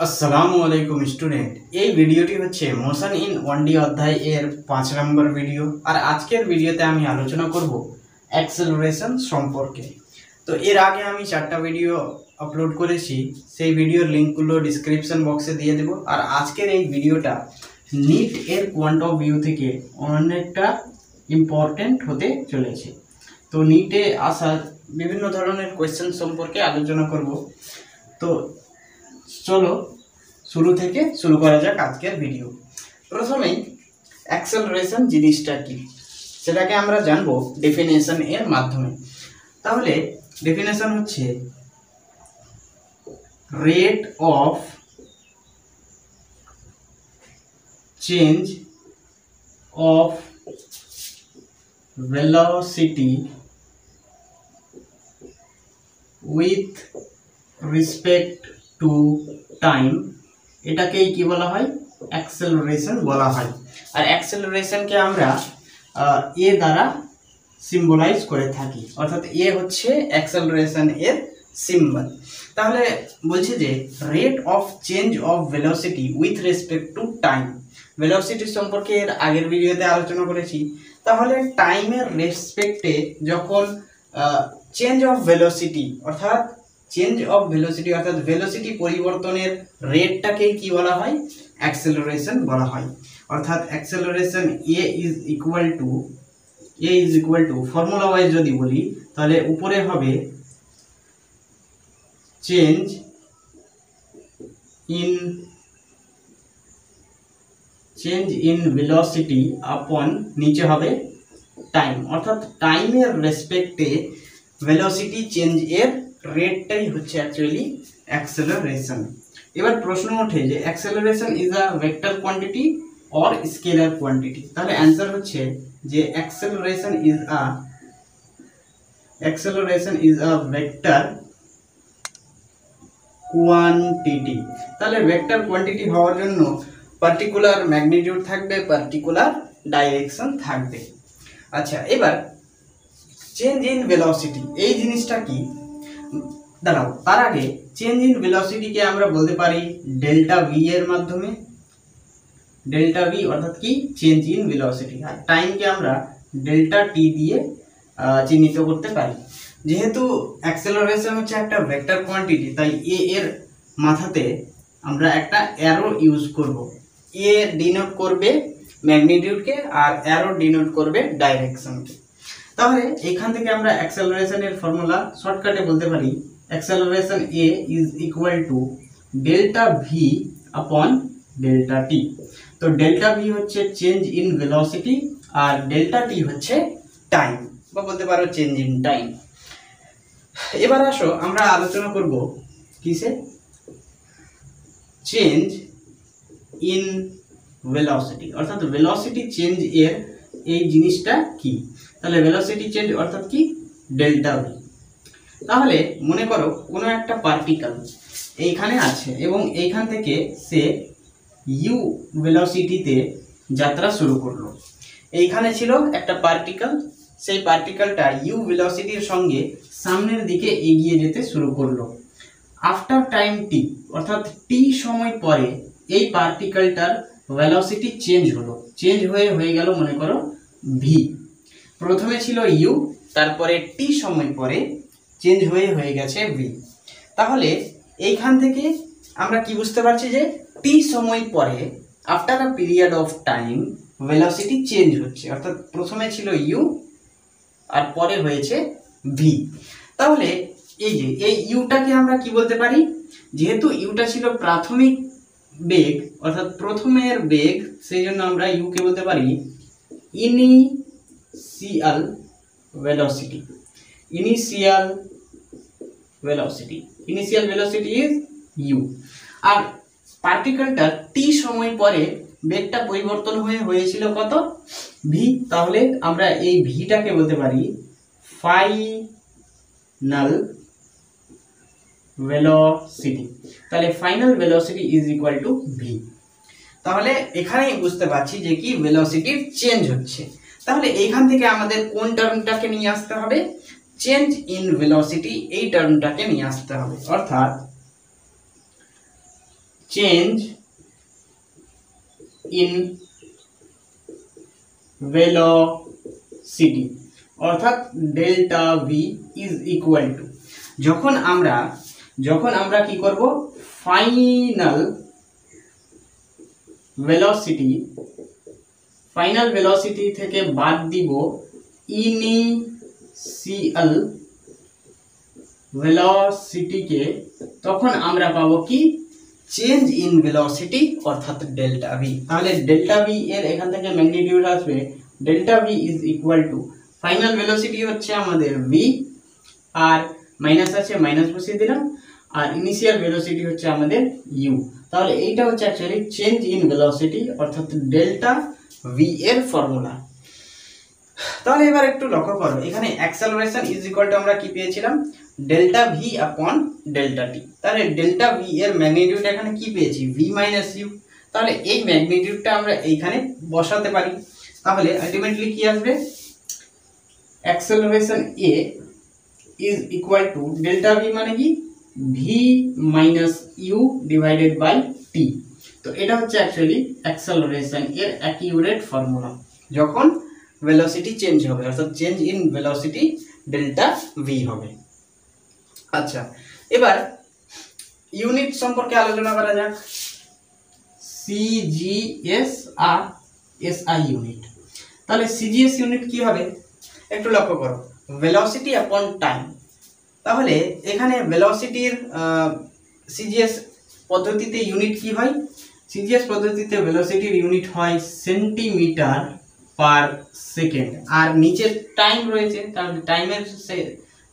আসসালামু আলাইকুম স্টুডেন্ট, এই ভিডিওটি হচ্ছে মোশন ইন 1D অধ্যায় এর 5 নম্বর ভিডিও। আর আজকের ভিডিওতে আমি আলোচনা করব অ্যাক্সেলারেশন সম্পর্কে। তো এর আগে আমি 4টা ভিডিও আপলোড করেছি, সেই ভিডিওর লিঙ্কগুলো ডিসক্রিপশন বক্সে দিয়ে দেব। আর আজকের এই ভিডিওটা নিট এর পয়েন্ট অফ ভিউ থেকে অনেকটা ইম্পর্টেন্ট হতে চলেছে। তো নিটে আসা বিভিন্ন ধরনের কোয়েশ্চেন সম্পর্কে আলোচনা করব। তো চলো শুরু থেকে শুরু করা যাক আজকের ভিডিও। প্রথমেই অ্যাক্সেলারেশন জিনিসটা কি সেটাকে আমরা জানবো ডেফিনেশন এর মাধ্যমে। তাহলে ডেফিনেশন হচ্ছে rate of change of velocity with respect to time, এটাকেই কি বলা হয়? অ্যাক্সেলারেশন বলা হয়। আর অ্যাক্সেলারেশনকে আমরা এ দ্বারা সিম্বলাইজ করে থাকি, অর্থাৎ এ হচ্ছে অ্যাক্সেলারেশন এর সিম্বল। তাহলে বলছে যে rate of change of velocity with respect to time. Velocity সম্পর্কে এর আগের ভিডিওতে আলোচনা করেছি। তাহলে টাইমের রেসপেক্টে যখন চেঞ্জ অফ ভেলোসিটি অর্থাৎ ভেলোসিটি পরিবর্তনের রেটটাকেই কি বলা হয়? অ্যাক্সেলারেশন বলা হয়। অর্থাৎ acceleration A is equal two formula wise যদি বলি তাহলে উপরে হবে চেঞ্জ ইন ভেলোসিটি আপন নিচে হবে টাইম। অর্থাৎ টাইমের রেসপেক্টে ভেলোসিটি চেঞ্জ এর রেটটাই হচ্ছে অ্যাকচুয়ালি অ্যাক্সেলারেশন। এবার প্রশ্ন ওঠে যে acceleration is a vector quantity or scalar quantity. তাহলে অ্যান্সার হচ্ছে যে acceleration is a vector quantity. তাহলে ভেক্টর কোয়ান্টিটি হওয়ার জন্য পার্টিকুলার ম্যাগনিটিউড থাকবে, পার্টিকুলার ডাইরেকশন থাকবে। আচ্ছা, এবার চেঞ্জ ইন ভেলোসিটি এই জিনিসটা কি? দাঁড়াও, তার আগে চেঞ্জ ইন ভেলোসিটিকে আমরা বলতে পারি ডেল্টা ভি এর মাধ্যমে। ডেল্টা ভি অর্থাৎ কি? Change in velocity. আর টাইমকে আমরা ডেল্টা টি দিয়ে চিহ্নিত করতে পারি। যেহেতু অ্যাক্সেলারেশন হচ্ছে একটা ভেক্টর কোয়ান্টিটি, তাই এ এর মাথাতে আমরা একটা অ্যারো ইউজ করব। এ ডিনোট করবে ম্যাগনিটিউডকে আর অ্যারো ডিনোট করবে ডাইরেকশনকে। তাহলে এখান থেকে আমরা অ্যাক্সেলারেশনের ফর্মুলা শর্টকাটে বলতে পারি acceleration A is equal to delta V upon delta টি। তো ডেল্টা ভি হচ্ছে চেঞ্জ ইন ভেলোসিটি আর ডেল্টা টি হচ্ছে টাইম, বা বলতে পারো চেঞ্জ ইন টাইম। এবার আসো আমরা আলোচনা করব কিসে? চেঞ্জ ইন ভেলোসিটি, অর্থাৎ ভেলোসিটি চেঞ্জ এর এই জিনিসটা কি? তাহলে ভেলোসিটি চেঞ্জ অর্থাৎ কি? Delta V. তাহলে মনে করো কোনো একটা পার্টিকেল এইখানে আছে এবং এইখান থেকে সে ইউ ভেলোসিটিতে যাত্রা শুরু করলো। এইখানে ছিল একটা পার্টিকেল, সেই পার্টিকেলটা ইউ ভেলোসিটির সঙ্গে সামনের দিকে এগিয়ে যেতে শুরু করলো। আফটার টাইম টি অর্থাৎ টি সময় পরে এই পার্টিকেলটার ভেলোসিটি চেঞ্জ হলো, চেঞ্জ হয়ে গেল মনে করো ভি। প্রথমে ছিল ইউ, তারপরে টি সময় পরে চেঞ্জ হয়ে গেছে ভি। তাহলে এইখান থেকে আমরা কি বুঝতে পারছি যে টি সময় পরে after a period of time velocity change হচ্ছে, অর্থাৎ প্রথমে ছিল ইউ আর পরে হয়েছে ভি। তাহলে এই যে এই ইউটাকে আমরা কি বলতে পারি? যেহেতু ইউটা ছিল প্রাথমিক বেগ অর্থাৎ প্রথমের বেগ, সেই জন্য আমরা ইউকে বলতে পারি initial velocity. Initial velocity is U. আর পার্টিকেলটা টি সময় পরে বেগটা পরিবর্তন হয়েছিল কত? ভি। তাহলে আমরা এই ভিটাকে বলতে পারি ফাইনাল ভেলোসিটি। তাহলে final velocity is equal two V. তাহলে এখানেই বুঝতে পারছি যে কি ভেলোসিটির চেঞ্জ হচ্ছে। তাহলে এইখান থেকে আমাদের কোন টার্মটাকে নিয়ে আসতে হবে? চেঞ্জ ইন ভেলোসিটি এই টার্মটাকে নিয়ে আসতে হবে। অর্থাৎ চেঞ্জ ইন ভেলোসিটি অর্থাৎ delta v is equal two, যখন আমরা কি করব, ফাইনাল ভেলোসিটি থেকে বাদ দিব ইনিশিয়াল ভেলোসিটিকে, তখন আমরা পাবো কি, চেঞ্জ ইন ভেলোসিটি অর্থাৎ ডেল্টা ভি। তাহলে ডেল্টা ভি এর এখান থেকে ম্যাগনিটিউড আসবে delta v is equal to, final velocity হচ্ছে আমাদের ভি, আর মাইনাস আছে মাইনাস বসিয়ে দিলাম, আর ইনিশিয়াল ভেলোসিটি হচ্ছে আমাদের ইউ। তাহলে এইটা হচ্ছে অ্যাকচুয়ালি চেঞ্জ ইন ভেলোসিটি অর্থাৎ ডেল্টা ভি এর ফর্মুলা। তাহলে এবার একটু লক্ষ্য করো, এখানে অ্যাক্সেলারেশন ইজ ইকুয়াল টু আমরা কি পেয়েছিলাম, ডেল্টা ভি আপন ডেল্টা টি। তাহলে ডেল্টা ভি এর ম্যাগনিটিউড এখানে কি পেয়েছি, ভি মাইনাস ইউ। তাহলে এই ম্যাগনিটিউডটা আমরা এইখানে বসাতে পারি। তাহলে আলটিমেটলি কি আসবে, acceleration A is equal to delta V মানে কি, V minus you divided by T. তো এটা হচ্ছে অ্যাকচুয়ালি অ্যাক্সেলারেশন এর অ্যাকিউরেট ফর্মুলা যখন ভেলোসিটি চেঞ্জ হবে, অর্থাৎ change in velocity delta V হবে। আচ্ছা, এবার ইউনিট সম্পর্কে আলোচনা করা যাক। সিজিএস আর এসআই ইউনিট। তাহলে সিজিএস ইউনিট কি হবে একটু লক্ষ্য করো, ভেলোসিটি আপন টাইম। তাহলে এখানে ভেলোসিটির সিজিএস পদ্ধতিতে ইউনিট কি হয়, সিজিএস পদ্ধতিতে ভেলোসিটির ইউনিট হয় সেন্টিমিটার পার সেকেন্ড, আর নিচের টাইম রয়েছে, তাহলে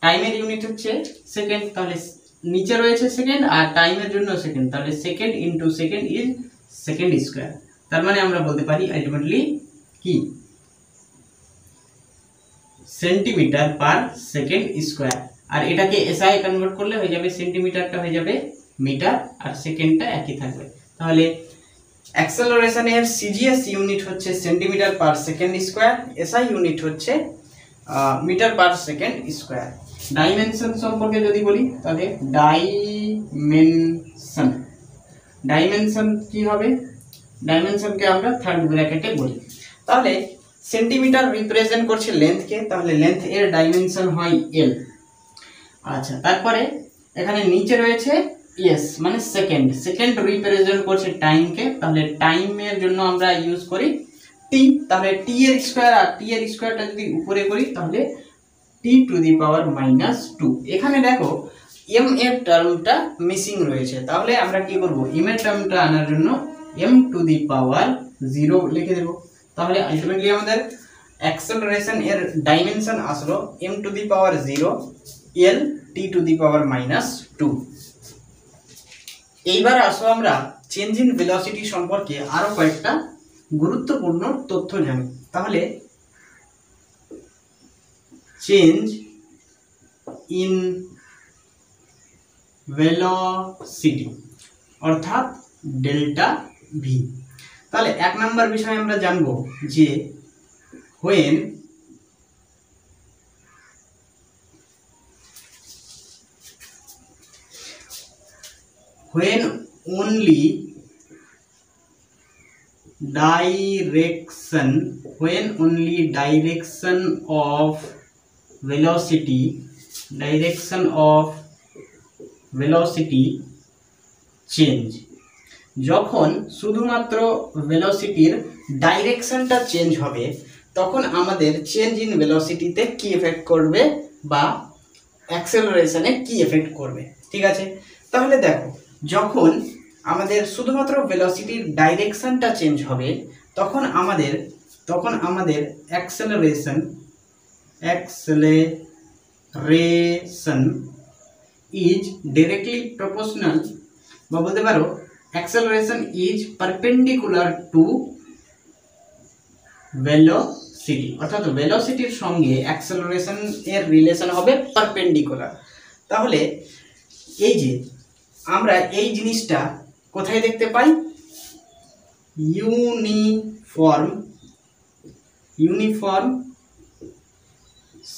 টাইমের ইউনিট হচ্ছে সেকেন্ড। তাহলে নিচে রয়েছে সেকেন্ড আর টাইমের জন্য সেকেন্ড, তাহলে second into second is second square. তার মানে আমরা বলতে পারি আলটিমেটলি কি, সেন্টিমিটার পার সেকেন্ড স্কয়ার। আর এটাকে এসআই কনভার্ট করলে হয়ে যাবে, সেন্টিমিটারটা হয়ে যাবে মিটার আর সেকেন্ডটা একই থাকবে। তাহলে অ্যাক্সেলারেশনের সিজিএস ইউনিট হচ্ছে centimetre per second square, SI unit হচ্ছে metre per second square. Dimension সম্পর্কে যদি বলি, তাহলে ডাইমেনশন কি হবে, ডাইমেনশনকে আমরা থার্ড ব্র্যাকেটে বলি। তাহলে সেন্টিমিটার রিপ্রেজেন্ট করছে লেন্থকে, তাহলে লেন্থ এর ডাইমেনশন হয় এল। আচ্ছা, তারপরে এখানে নিচে রয়েছে এস মানে সেকেন্ড, সেকেন্ড রিপ্রেজেন্ট করছে টাইমকে, তাহলে টাইমের জন্য আমরা ইউজ করি টি। তাহলে টি এর স্কয়ার, আর টি এর স্কয়ারটা যদি উপরে করি তাহলে T to the power minus two. এখানে দেখো এম এর টার্মটা মিসিং রয়েছে, তাহলে আমরা কি করব, এম এর টার্মটা আনার জন্য এম টু দি পাওয়ার 0 লিখে দেব। তাহলে আলটিমেটলি আমাদের অ্যাক্সেলারেশন এর ডাইমেনশন আসলো m to the power 0 l t to the power minus two. এইবার আসো আমরা চেঞ্জ ইন ভেলোসিটি সম্পর্কে আরো কয়েকটা গুরুত্বপূর্ণ তথ্য জানি। তাহলে চেঞ্জ ইন ভেলোসিটি অর্থাৎ ডেল্টা ভি। তাহলে এক নম্বর বিষয় আমরা জানবো যে when only direction of velocity change, যখন শুধুমাত্র ভেলোসিটির ডাইরেকশনটা চেঞ্জ হবে তখন আমাদের চেঞ্জ ইন ভেলোসিটিতে কি এফেক্ট করবে বা অ্যাক্সেলারেশনে কি এফেক্ট করবে। ঠিক আছে, তাহলে দেখো যখন আমাদের শুধুমাত্র ভেলোসিটির ডাইরেকশনটা চেঞ্জ হবে তখন আমাদের অ্যাক্সেলারেশন ইজ ডাইরেক্টলি প্রপোর্শনাল, বা বলতে পারো acceleration is perpendicular to velocity, অর্থাৎ ভেলোসিটির সঙ্গে অ্যাক্সেলারেশন এর রিলেশন হবে পারপেন্ডিকুলার। তাহলে এই যে আমরা এই জিনিসটা কোথায় দেখতে পাই, uniform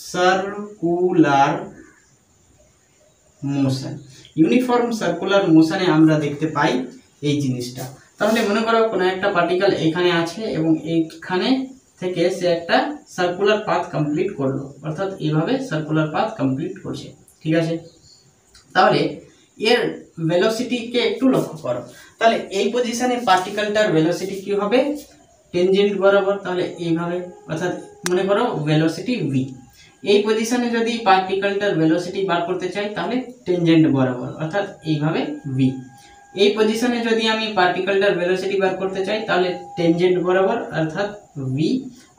circular motion. Uniform circular মোশনে আমরা দেখতে পাই এই জিনিসটা। তাহলে মনে করো কোনো একটা পার্টিকেল এখানে আছে এবং এইখানে থেকে সে একটা সার্কুলার পাথ কমপ্লিট করলো, অর্থাৎ এইভাবে সার্কুলার পাথ কমপ্লিট করছে, ঠিক আছে। তাহলে এর ভেলোসিটিকে একটু লক্ষ্য করো। তাহলে এই পজিশনে পার্টিকেলটার ভেলোসিটি কি হবে, টেনজেন্ট বরাবর, তাহলে এইভাবে, অর্থাৎ মনে করো ভেলোসিটি v। এই পজিশনে যদি পার্টিকেলটার ভেলোসিটি বার করতে চাই তাহলে টেনজেন্ট বরাবর, অর্থাৎ এইভাবে v। এই পজিশনে যদি আমি পার্টিকেলটার ভেলোসিটি বার করতে চাই তাহলে টেনজেন্ট বরাবর, অর্থাৎ v।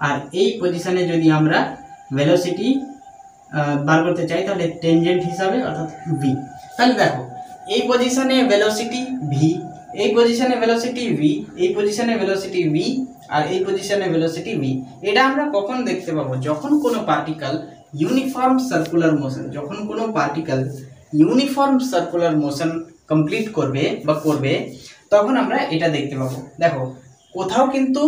আর এই পজিশনে যদি আমরা ভেলোসিটি বার করতে চাই তাহলে টেনজেন্ট হিসাবে, অর্থাৎ v। তাহলে দেখো এই পজিশনে ভেলোসিটি v, এই পজিশনে ভেলোসিটি v, এই পজিশনে ভেলোসিটি v, আর এই পজিশনে ভেলোসিটি v। এটা আমরা কখন দেখতে পাবো, যখন কোনো পার্টিকেল ইউনিফর্ম সার্কুলার মোশন, যখন কোনো particle uniform circular motion complete করবে বা করবে, তখন আমরা এটা দেখতে পাবো। দেখো কোথাও কিন্তু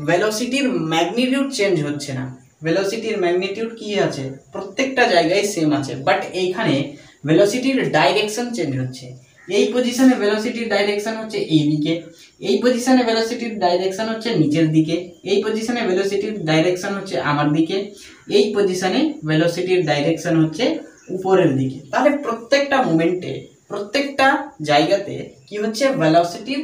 ভেলোসিটির ম্যাগনিটিউড চেঞ্জ হচ্ছে না, ভেলোসিটির ম্যাগনিটিউড কি আছে, প্রত্যেকটা জায়গায় সেম আছে, বাট এইখানে ভেলোসিটির ডাইরেকশন চেঞ্জ হচ্ছে। এই পজিশনে ভেলোসিটির ডাইরেকশন হচ্ছে এই দিকে, এই পজিশনে ভেলোসিটির ডাইরেকশন হচ্ছে নিচের দিকে, এই পজিশনে ভেলোসিটির ডাইরেকশন হচ্ছে আমার দিকে, এই পজিশনে ভেলোসিটির ডাইরেকশন হচ্ছে উপরের দিকে। তাহলে প্রত্যেকটা মোমেন্টে, প্রত্যেকটা জায়গাতে কি হচ্ছে, ভেলোসিটির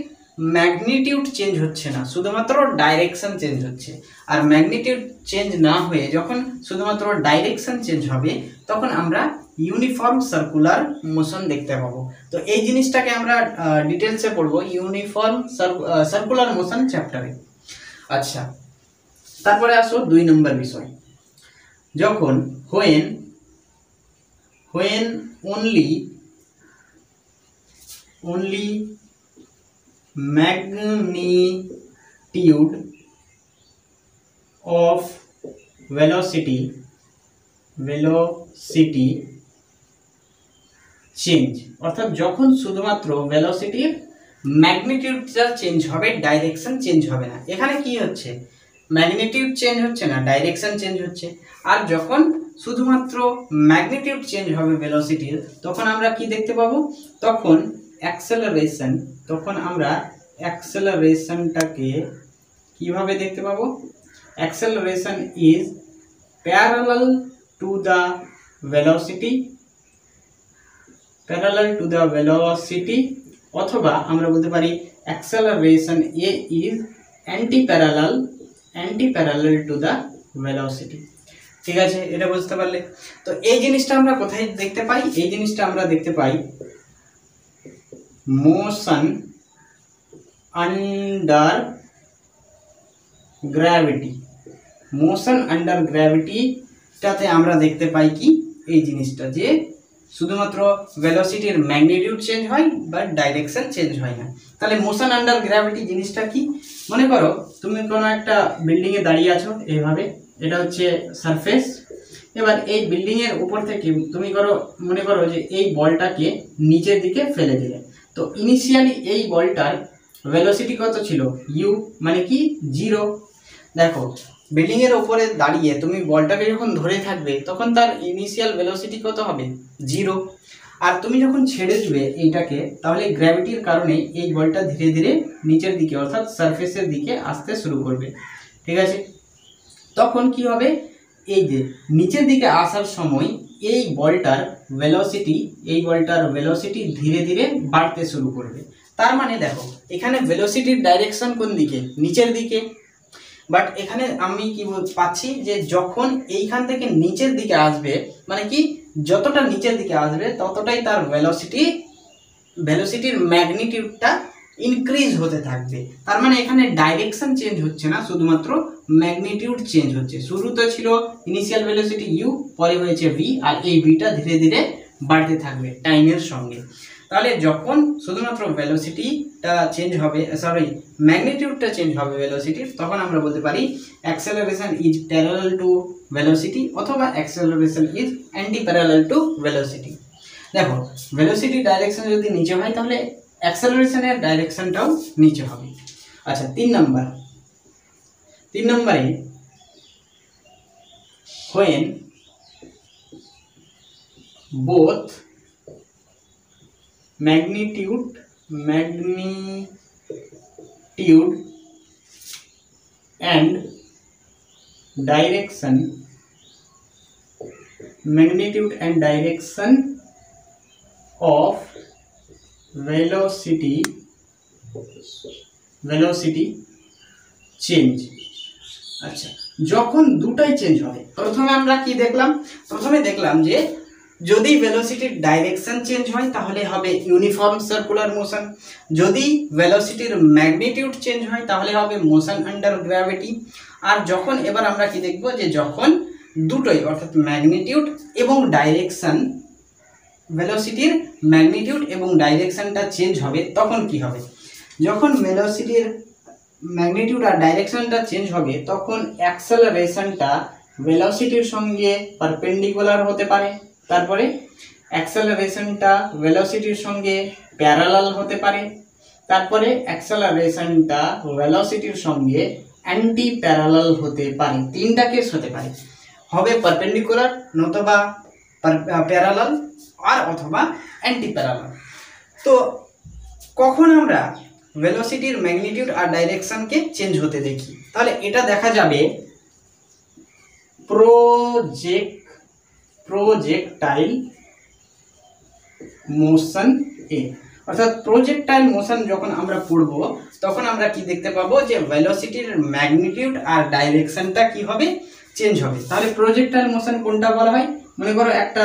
ম্যাগনিটিউড চেঞ্জ হচ্ছে না, শুধুমাত্র ডাইরেকশন চেঞ্জ হচ্ছে। আর ম্যাগনিটিউড চেঞ্জ না হয়ে যখন শুধুমাত্র ডাইরেকশন চেঞ্জ হবে তখন আমরা ইউনিফর্ম সার্কুলার মোশন দেখতে পাবো। তো এই জিনিসটাকে আমরা ডিটেলসে পড়বো ইউনিফর্ম সার্কুলার মোশন চ্যাপ্টারে। আচ্ছা, তারপরে আসো 2 নম্বর বিষয়, যখন when only magnitude of velocity change, অর্থাৎ যখন শুধুমাত্র ভেলোসিটির ম্যাগনিটিউডটা চেঞ্জ হবে, ডাইরেকশন চেঞ্জ হবে না। এখানে কি হচ্ছে, ম্যাগনিটিউড চেঞ্জ হচ্ছে না, ডাইরেকশন চেঞ্জ হচ্ছে। আর যখন শুধুমাত্র ম্যাগনিটিউড চেঞ্জ হবে ভেলোসিটির, তখন আমরা কি দেখতে পাবো, তখন অ্যাক্সেলারেশন, তখন আমরা অ্যাক্সেলারেশনটাকে কিভাবে দেখতে পাবো, acceleration is parallel to the velocity, অথবা আমরা বলতে পারি acceleration A is anti parallel to the velocity. ঠিক আছে, এটা বুঝতে পারলে। তো এই জিনিসটা আমরা কোথায় দেখতে পাই, এই জিনিসটা আমরা দেখতে পাই motion under gravity. Motion under গ্র্যাভিটিটাতে আমরা দেখতে পাই কি, এই জিনিসটা যে শুধুমাত্র ভেলোসিটির ম্যাগনিটিউড চেঞ্জ হয় বাট ডাইরেকশন চেঞ্জ হয় না। তাহলে মোশন আন্ডার গ্র্যাভিটি জিনিসটা কি, মনে করো তুমি কোনো একটা বিল্ডিংয়ে দাঁড়িয়ে আছো এইভাবে, এটা হচ্ছে সারফেস। এবার এই বিল্ডিংয়ের উপর থেকে তুমি মনে করো যে এই বলটাকে নিচের দিকে ফেলে দিলে। তো ইনিশিয়ালি এই বলটার ভেলোসিটি কত ছিল, ইউ, মানে কি 0। দেখো বিল্ডিংয়ের উপরে দাঁড়িয়ে তুমি বলটাকে যখন ধরে থাকবে তখন তার ইনিশিয়াল ভেলোসিটি কত হবে, 0। আর তুমি যখন ছেড়ে দিবে এইটাকে, তাহলে গ্র্যাভিটির কারণে এই বলটা ধীরে ধীরে নিচের দিকে, অর্থাৎ সারফেসের দিকে আসতে শুরু করবে। ঠিক আছে, তখন কি হবে, এই যে নিচের দিকে আসার সময় এই বলটার ভেলোসিটি ধীরে ধীরে বাড়তে শুরু করবে। তার মানে দেখো এখানে ভেলোসিটির ডাইরেকশন কোন দিকে, নিচের দিকে। বাট এখানে আমি কি পাচ্ছি যে যখন এইখান থেকে নিচের দিকে আসবে, মানে কি যতটা নিচের দিকে আসবে ততটাই তার ভেলোসিটির ম্যাগনিটিউডটা ইনক্রিজ হতে থাকবে। তার মানে এখানে ডাইরেকশন চেঞ্জ হচ্ছে না, শুধুমাত্র ম্যাগনিটিউড চেঞ্জ হচ্ছে। শুরুতে ছিল ইনিশিয়াল ভেলোসিটি ইউ, পরে হয়েছে ভি, আর এই ভিটা ধীরে ধীরে বাড়তে থাকবে টাইমের সঙ্গে। তাহলে যখন শুধুমাত্র ভেলোসিটিটা চেঞ্জ হবে, ম্যাগনিটিউডটা চেঞ্জ হবে ভেলোসিটির, তখন আমরা বলতে পারি acceleration is parallel to velocity, অথবা acceleration is anti parallel to velocity. দেখো ভেলোসিটি ডাইরেকশন যদি নিচে হয় তাহলে অ্যাক্সেলারেশনের ডাইরেকশনটাও নিচে হবে। আচ্ছা, 3 নম্বরে when both magnitude and direction, magnitude and direction of velocity change. আচ্ছা, যখন দুটাই চেঞ্জ হবে, প্রথমে আমরা কি দেখলাম? প্রথমে দেখলাম যে যদি ভেলোসিটির ডাইরেকশন চেঞ্জ হয় তাহলে হবে ইউনিফর্ম সার্কুলার মোশন, যদি ভেলোসিটির ম্যাগনিটিউড চেঞ্জ হয় তাহলে হবে মোশন আন্ডার গ্র্যাভিটি। আর যখন এবার আমরা কি দেখব যে যখন দুটোই অর্থাৎ ম্যাগনিটিউড এবং ডাইরেকশন, ভেলোসিটির ম্যাগনিটিউড এবং ডাইরেকশনটা চেঞ্জ হবে তখন কি হবে? যখন ভেলোসিটির ম্যাগনিটিউড আর ডাইরেকশনটা চেঞ্জ হবে তখন অ্যাক্সেলারেশনটা ভেলোসিটির সঙ্গে পারপেন্ডিকুলার হতে পারে, তারপরে অ্যাক্সেলারেশনটা ভেলোসিটির সঙ্গে প্যারালাল হতে পারে, তারপরে অ্যাক্সেলারেশনটা ভেলোসিটির সঙ্গে অ্যান্টি প্যারালাল হতে পারে। তিনটা কেস হতে পারে, হবে পারপেন্ডিকুলার, নতুবা প্যারালাল, আর অথবা অ্যান্টি প্যারালাল। তো কখন আমরা ভেলোসিটির ম্যাগনিটিউড আর ডাইরেকশনকে চেঞ্জ হতে দেখি? তাহলে এটা দেখা যাবে প্রজেক্টাইল মোশন এ। অর্থাৎ প্রজেক্টাইল মোশন যখন আমরা পড়ব তখন আমরা কি দেখতে পাবো যে ভেলোসিটির ম্যাগনিটিউড আর ডাইরেকশনটা কি হবে? চেঞ্জ হবে। তাহলে প্রজেক্টাইল মোশন কোনটা বলা হয়? মনে করো একটা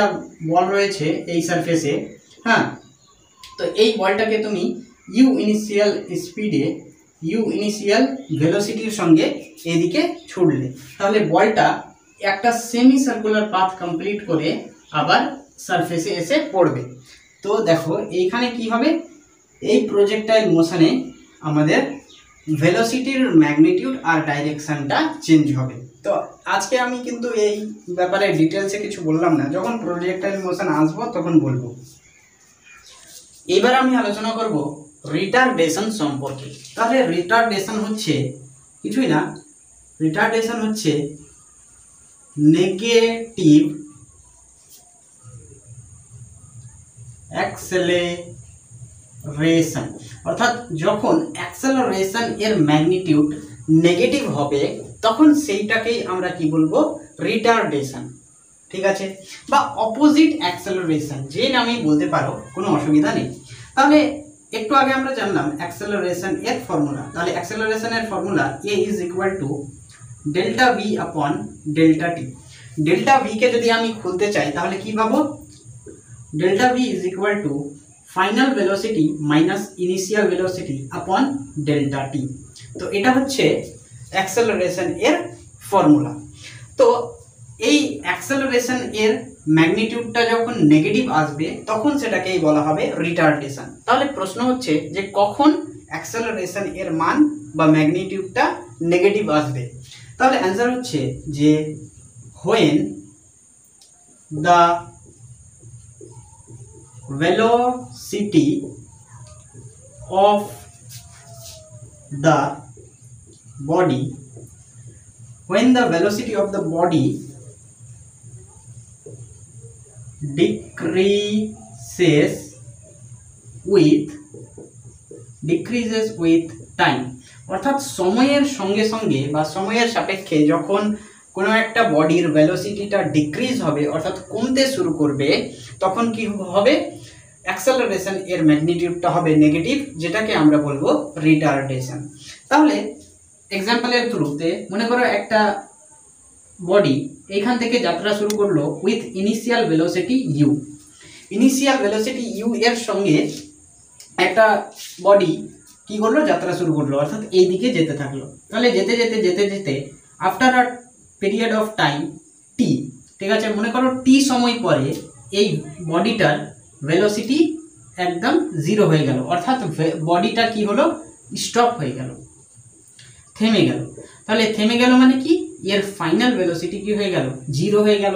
বল রয়েছে এই সারফেসে, হ্যাঁ, তো এই বলটাকে তুমি ইউ ইনিশিয়াল স্পিডে, ইউ ইনিশিয়াল ভেলোসিটির সঙ্গে এদিকে ছুড়লে, তাহলে বলটা একটা সেমি সার্কুলার পাথ কমপ্লিট করে আবার সারফেসে এসে পড়বে। তো দেখো এইখানে কি হবে? এই প্রজেক্টাইল মোশনে আমাদের ভেলোসিটির ম্যাগনিটিউড আর ডাইরেকশনটা চেঞ্জ হবে। তো আজকে আমি কিন্তু এই ব্যাপারে ডিটেলসে কিছু বললাম না, যখন প্রজেক্টাইল মোশন আসবো তখন বলবো। এবার আমি আলোচনা করব রিটারডেশন সম্পর্কে। তাহলে রিটারডেশন হচ্ছে কিছুই না, রিটারডেশন হচ্ছে নেগেটিভ অ্যাক্সেলারেশন। অর্থাৎ যখন অ্যাক্সেলারেশন এর ম্যাগনিটিউড নেগেটিভ হবে তখন সেইটাকেই আমরা কি বলবো? রিটারডেশন। ঠিক আছে, বা অপোজিট অ্যাক্সেলারেশন যে নামেই বলতে পারো, কোনো অসুবিধা নেই। তাহলে একটু আগে আমরা জানলাম অ্যাক্সেলারেশন এর ফর্মুলা। তাহলে অ্যাক্সেলারেশন এর formula a is equal to delta v upon delta T. Delta v কে যদি আমি খুলতে চাই তাহলে কি পাবো? Delta v is equal to final velocity minus initial velocity upon delta টি। তো এটা হচ্ছে অ্যাক্সেলারেশন এর ফর্মুলা। তো এই অ্যাক্সেলারেশন এর ম্যাগনিটিউডটা যখন নেগেটিভ আসবে তখন সেটাকেই বলা হবে রিটারডেশন। তাহলে প্রশ্ন হচ্ছে যে কখন অ্যাক্সেলারেশন এর মান বা ম্যাগনিটিউডটা নেগেটিভ আসবে? তাহলে অ্যান্সার হচ্ছে যে when the velocity of the body, when the velocity of the body decreases with time। অর্থাৎ সময়ের সঙ্গে সঙ্গে বা সময়ের সাপেক্ষে যখন কোনো একটা বডির ভেলোসিটিটা ডিক্রিজ হবে অর্থাৎ কমতে শুরু করবে তখন কি হবে? অ্যাক্সেলারেশন এর ম্যাগনিটিউডটা হবে নেগেটিভ, যেটাকে আমরা বলবো রিটারডেশন। তাহলে এক্সাম্পলের থ্রুতে মনে করো একটা বডি এখান থেকে যাত্রা শুরু করলো with initial velocity u. Initial velocity u এর সঙ্গে একটা বডি কি করলো? যাত্রা শুরু করলো, অর্থাৎ এই দিকে যেতে থাকলো। তাহলে যেতে যেতে যেতে যেতে after a period of time T, ঠিক আছে, মনে করো টি সময় পরে এই বডিটার ভেলোসিটি একদম জিরো হয়ে গেল, অর্থাৎ বডিটা কি হলো? স্টপ হয়ে গেল, থেমে গেল। তাহলে থেমে গেল মানে কি? এর ফাইনাল ভেলোসিটি কি হয়ে গেল? জিরো হয়ে গেল।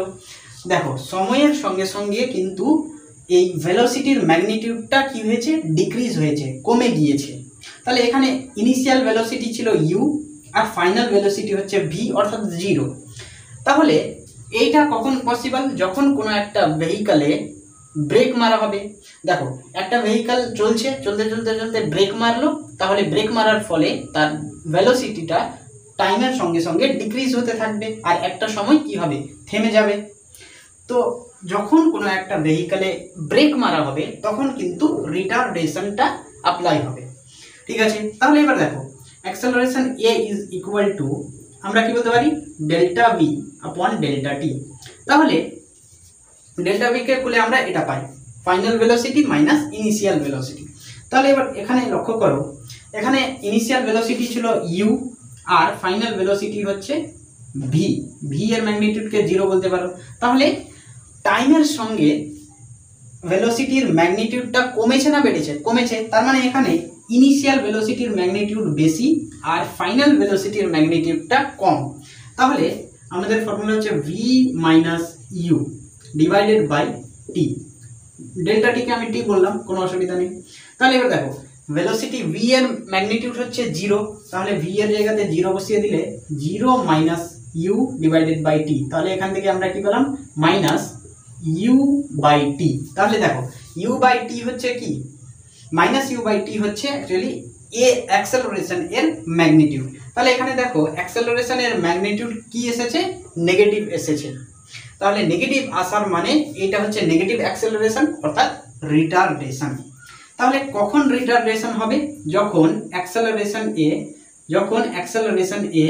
দেখো সময়ের সঙ্গে সঙ্গে কিন্তু এই ভেলোসিটির ম্যাগনিটিউডটা কি হয়েছে? ডিক্রিজ হয়েছে, কমে গিয়েছে। তাহলে এখানে ইনিশিয়াল ভেলোসিটি ছিল ইউ আর ফাইনাল ভেলোসিটি হচ্ছে ভি, অর্থাৎ জিরো। তাহলে এইটা কখন পসিবল? যখন কোনো একটা ভেহিকালে ব্রেক মারা হবে। দেখো একটা ভেহিক্যাল চলছে, চলতে চলতে চলতে ব্রেক মারলো, তাহলে ব্রেক মারার ফলে তার ভেলোসিটিটা টাইমের সঙ্গে সঙ্গে ডিক্রিজ হতে থাকবে, আর একটা সময় কি হবে, থেমে যাবে। তো যখন কোনো একটা ভেহিক্যালে ব্রেক মারা হবে তখন কিন্তু রিটার্ডেশনটা অ্যাপ্লাই হবে। ঠিক আছে, তাহলে এবার দেখো acceleration A is equal to, আমরা কি বলতে পারি, ডেল্টা ভি আপন ডেল্টা টি। তাহলে ডেল্টা ভি কে খুলে আমরা এটা পাই, final velocity minus initial velocity. তাহলে এবার এখানে লক্ষ্য করো, এখানে ইনিশিয়াল ভেলোসিটি ছিল ইউ আর ফাইনাল ভেলোসিটি হচ্ছে ভি। ভি এর ম্যাগনিটিউডকে 0 বলতে পারো। তাহলে টাইমের সঙ্গে ভেলোসিটির ম্যাগনিটিউডটা কমেছে না বেড়েছে? কমেছে। তার মানে এখানে ইনিশিয়াল ভেলোসিটির ম্যাগনিটিউড বেশি আর ফাইনাল ভেলোসিটির ম্যাগনিটিউডটা কম। তাহলে আমাদের ফর্মুলা হচ্ছে v minus you divided by t. Delta টিকে আমি টি বললাম, কোনো অসুবিধা নেই। তাহলে এবার দেখো ভেলোসিটি ভি এর ম্যাগনিটিউড হচ্ছে 0, তাহলে ভি এর জায়গাতে 0 বসিয়ে দিলে 0 মাইনাস ইউ ডিভাইডেড বাই টি। তাহলে এখান থেকে আমরা কি পেলাম, মাইনাস ইউ বাই টি। তাহলে দেখো ইউ বাই টি হচ্ছে কি, মাইনাস ইউ বাই টি হচ্ছে অ্যাকচুয়ালি এ অ্যাক্সেলারেশন এর ম্যাগনিটিউড। তাহলে এখানে দেখো অ্যাক্সেলারেশন এর ম্যাগনিটিউড কি এসেছে, নেগেটিভ এসেছে। তাহলে নেগেটিভ আসার মানে এটা হচ্ছে নেগেটিভ অ্যাক্সেলারেশন অর্থাৎ রিটার্ডেশন। তাহলে কখন রিটার্ডেশন হবে, যখন অ্যাক্সেলারেশন এ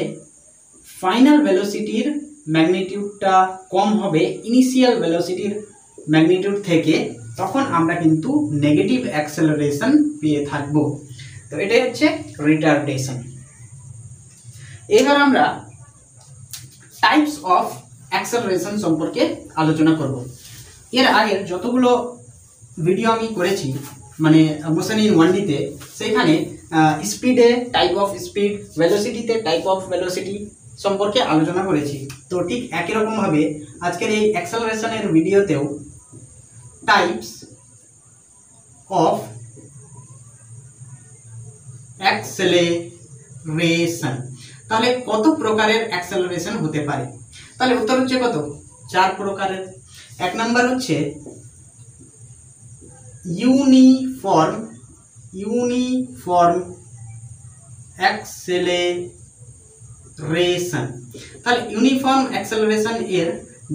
ফাইনাল ভেলোসিটির ম্যাগনিটিউডটা কম হবে ইনিশিয়াল ভেলোসিটির ম্যাগনিটিউড থেকে, তখন আমরা কিন্তু নেগেটিভ অ্যাক্সেলারেশন পেয়ে থাকব। তো এটাই হচ্ছে রিটার্ডেশন। এবার আমরা টাইপস অফ অ্যাক্সেলারেশন সম্পর্কে আলোচনা করব। এর আগের যতগুলো ভিডিও আমি করেছি মানে মোশন ইন 1D-তে, সেখানে স্পিডে টাইপ অফ স্পিড, ভেলোসিটিতে টাইপ অফ ভেলোসিটি সম্পর্কে আলোচনা করেছি। তো ঠিক একই রকমভাবে আজকের এই অ্যাক্সেলারেশনের ভিডিওতেও টাইপস অফ অ্যাক্সেলারেশন, তাহলে কত প্রকারের অ্যাক্সেলারেশন হতে পারে? তাহলে উত্তর হচ্ছে কত, 4 প্রকারের। এক নাম্বার হচ্ছে ইউনিফর্ম অ্যাক্সেলারেশন। তাহলে ইউনিফর্ম অ্যাক্সেলারেশন এর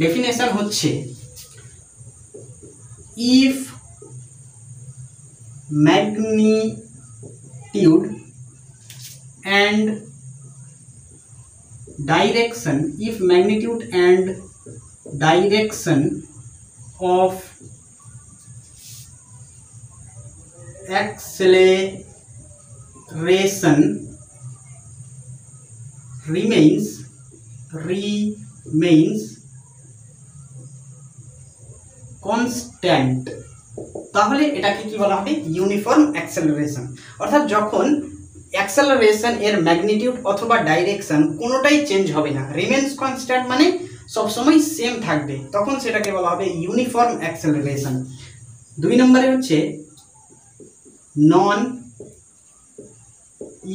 ডেফিনেশন হচ্ছে if magnitude and direction of acceleration remains constant, তাহলে এটাকে কি বলা হবে, ইউনিফর্ম অ্যাক্সেলারেশন। অর্থাৎ যখন অ্যাক্সেলারেশন এর ম্যাগনিটিউড অথবা ডাইরেকশন কোনোটাই চেঞ্জ হবে না, রিমেন্স কনস্ট্যান্ট মানে সবসময় সেম থাকবে, তখন সেটাকে বলা হবে ইউনিফর্ম অ্যাক্সেলারেশন। 2 নম্বরে হচ্ছে নন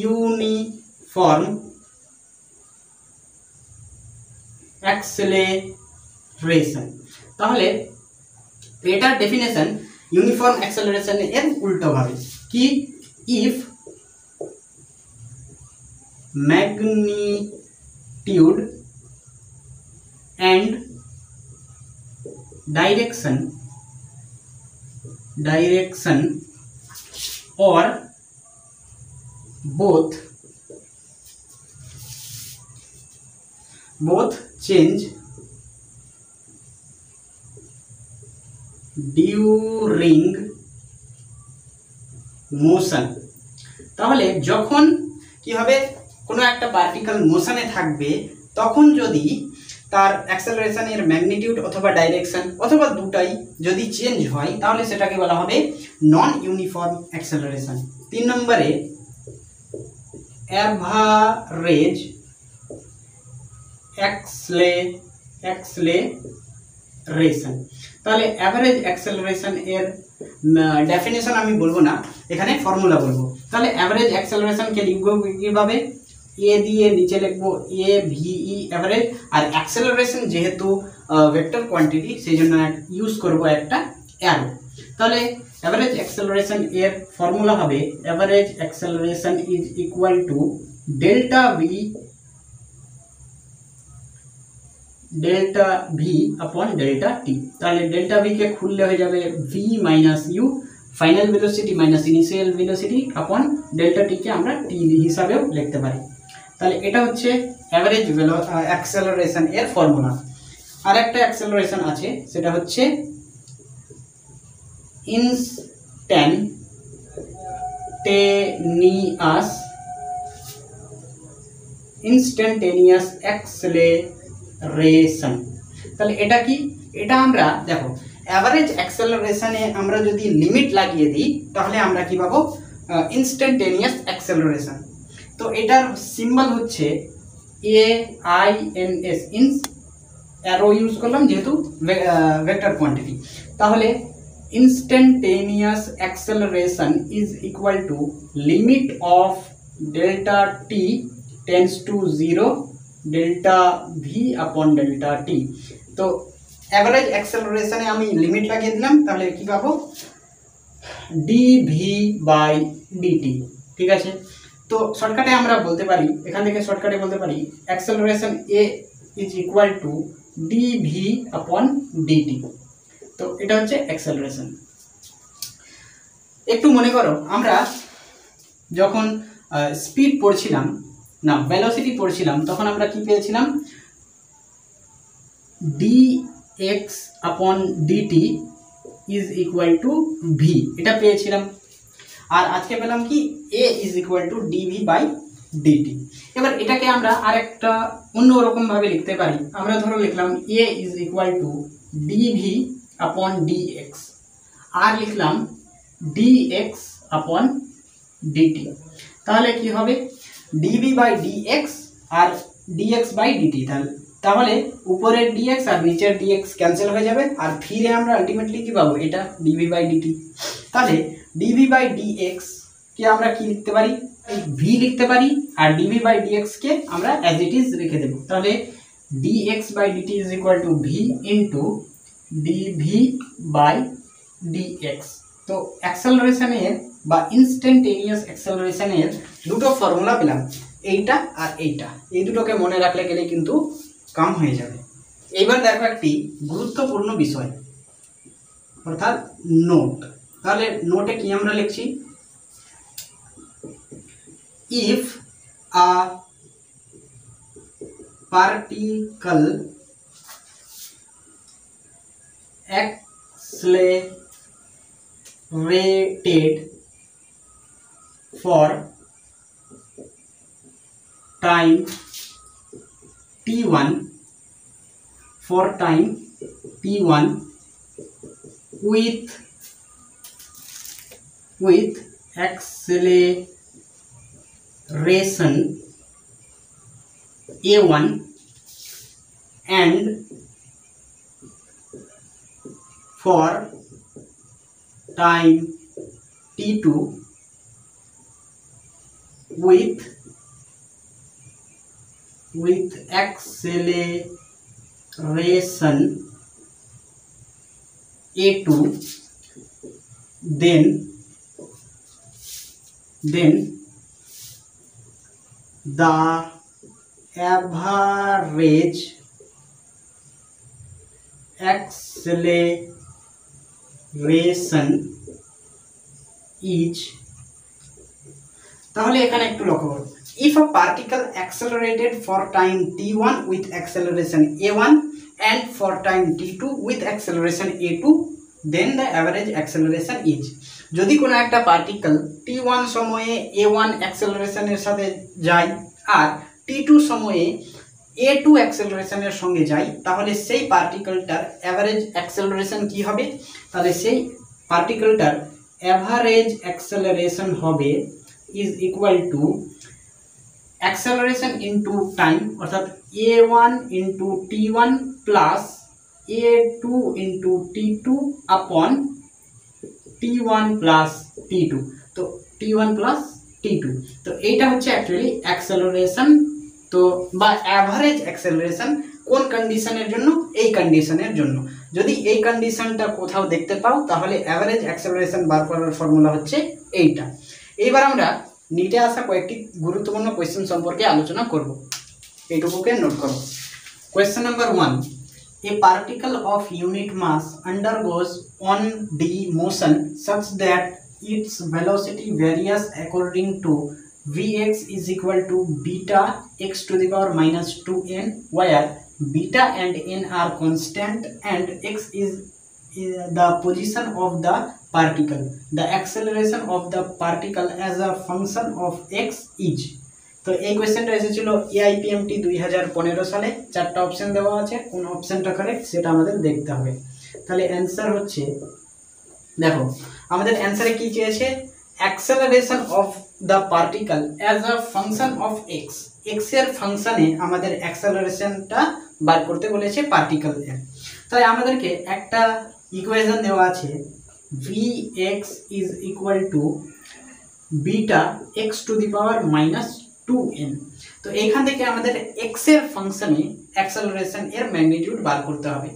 ইউনিফর্ম অ্যাক্সেলারেশন। তাহলে এটার ডেফিনেশন ইউনিফর্ম অ্যাক্সেলারেশন এর উল্টো ভাবে কি, if magnitude and direction or both change during motion। তাহলে যখন কি হবে, কোনো একটা পার্টিকেল মোশনে থাকবে, তখন যদি তার অ্যাক্সেলারেশন এর ম্যাগনিটিউড অথবা ডাইরেকশন অথবা দুটাই যদি চেঞ্জ হয়, তাহলে সেটাকে বলা হবে নন ইউনিফর্ম অ্যাক্সেলারেশন। 3 নম্বরে অ্যাভারেজ অ্যাক্সেলারেশন। তাহলে অ্যাভারেজ অ্যাক্সেলারেশন এর ডেফিনেশন আমি বলবো না, এখানে ফর্মুলা বলবো। তাহলে অ্যাভারেজ অ্যাক্সেলারেশনকে লিখবো কিভাবে, এ দিয়ে নিচে লিখবো এ ভিই অ্যাভারেজ, আর অ্যাক্সেলারেশন যেহেতু ভেক্টর কোয়ান্টিটি সেই জন্য ইউজ করব একটা অ্যারো। তাহলে অ্যাভারেজ অ্যাক্সেলারেশন এর ফর্মুলা হবে average acceleration is equal to delta V upon delta টি। তাহলে ডেল্টা ভি কে খুললে হয়ে যাবে v minus u final velocity minus initial velocity upon delta t কে আমরা টি হিসাবেও লিখতে পারি। তাহলে এটা হচ্ছে অ্যাভারেজ অ্যাক্সেলারেশন এর ফর্মুলা। আর একটা অ্যাক্সেলারেশন আছে, সেটা হচ্ছে ইনস্ট্যান্টেনিয়াস অ্যাক্সেলারেশন। তাহলে এটা কি? এটা আমরা দেখো অ্যাভারেজ অ্যাক্সেলারেশনে আমরা যদি লিমিট লাগিয়ে দিই তাহলে আমরা কি পাবো? Instantaneous acceleration. তো এটার সিম্বল হচ্ছে AINS, ইনস, অ্যারো ইউজ করলাম যেহেতু ভেক্টর কোয়ান্টিটি। তাহলে instantaneous acceleration is equal to limit of delta t tends to 0 delta V upon delta টি। তো অ্যাভারেজ অ্যাক্সেলারেশনে আমি লিমিট লাগিয়ে দিলাম, তাহলে কি পাবো? dv/dt। ঠিক আছে, তো শর্টকাটে আমরা বলতে পারি, এখান থেকে শর্টকাটে বলতে পারি acceleration a is equal two dv/dt। তো এটা হচ্ছে অ্যাক্সেলারেশন। একটু মনে করো আমরা যখন স্পিড পড়ছিলাম না ভেলোসিটি পড়ছিলাম তখন আমরা কি পেয়েছিলাম? dx/dt is equal two V, এটা পেয়েছিলাম। আর আজকে পেলাম কি? a is equal two dv/dt। এবার এটাকে আমরা আরেকটা অন্যরকম ভাবে লিখতে পারি। আমরা ধরো লিখলাম a is equal two dv/dx, আর লিখলাম dx/dt। তাহলে কি হবে? dv/dx আর dx/dt। তাহলে উপরের dx আর নিচের dx ক্যান্সেল হয়ে যাবে, আর ফিরে আমরা আলটিমেটলি কি পাবো? এটা dv/dt। তাহলে dv/dx কে আমরা কি লিখতে পারি? v লিখতে পারি, আর dv/dx কে আমরা অ্যাজ ইট ইজ রেখে দেব। তাহলে dx/dt is equal to v into dv/dx। তো অ্যাক্সেলারেশনের বা ইনস্ট্যান্টেনিয়াস অ্যাক্সেলারেশনের দুটো ফর্মুলা পেলাম, এইটা আর এইটা। এই দুটোকে মনে রাখলে গেলে কিন্তু কাম হয়ে যাবে। এবার দেখো একটি গুরুত্বপূর্ণ বিষয়, অর্থাৎ নোট। তাহলে নোটে কি আমরা লিখছি? If a particle accelerated for time t1 with acceleration a1 and for time t2 with acceleration a2, then the average acceleration is, তাহলে এখানে একটু লক্ষ্য করো, if a particle accelerated for time t1 with acceleration a1 and for time t2 with acceleration a2, then the average acceleration is। যদি কোনো একটা particle t1 সময়ে a1 অ্যাক্সেলারেশনের সাথে যায় আর t2 সময়ে a2 অ্যাক্সেলারেশনের সঙ্গে যায়, তাহলে সেই পার্টিকেলটার অ্যাভারেজ অ্যাক্সেলারেশন কি হবে? তাহলে সেই পার্টিকেলটার অ্যাভারেজ অ্যাক্সেলারেশন হবে is equal to acceleration into time, অর্থাৎ a1 into t1 plus a2 into t2 আপন t1 প্লাস t2। তো t1 প্লাস t2, তো এইটা হচ্ছে অ্যাকচুয়ালি অ্যাক্সেলারেশন, তো বা অ্যাভারেজ অ্যাক্সেলারেশন কোন কন্ডিশনের জন্য? এই কন্ডিশনের জন্য, যদি এই কন্ডিশনটা কোথাও দেখতে পাও তাহলে অ্যাভারেজ অ্যাক্সেলারেশন বার করার ফর্মুলা হচ্ছে এইটা। এইবার আমরা নিটে আসা কয়েকটি গুরুত্বপূর্ণ কোয়েশ্চেন সম্পর্কে আলোচনা করব, এইটুকুকে নোট করো। Question number 1, a particle of unit mass undergoes 1D motion such that its velocity varies according to Vx is equal to beta x to the power minus 2n, where beta and n are constant and x is the position of the particle. The acceleration of the particle as a function of x is. তো এই কোয়েশ্চেনটা এসেছিল AIPMT 2015 সালে। 4টা option দেওয়া আছে, কোন অপশনটা কারেক্ট সেটা আমাদের দেখতে হবে। তাহলে অ্যান্সার হচ্ছে, দেখো আমাদের অ্যান্সারে কি চেয়েছে, acceleration of the particle as a function of x, x এর ফাংশনে আমাদের অ্যাক্সেলারেশনটা বার করতে বলেছে পার্টিকেল এর। তাই আমাদেরকে একটা ইকুয়েশন দেওয়া আছে, vx is equal to beta x two the power minus 2n। তো এইখান থেকে আমাদের x এর ফাংশনে অ্যাক্সেলারেশন এর ম্যাগনিটিউড বার করতে হবে।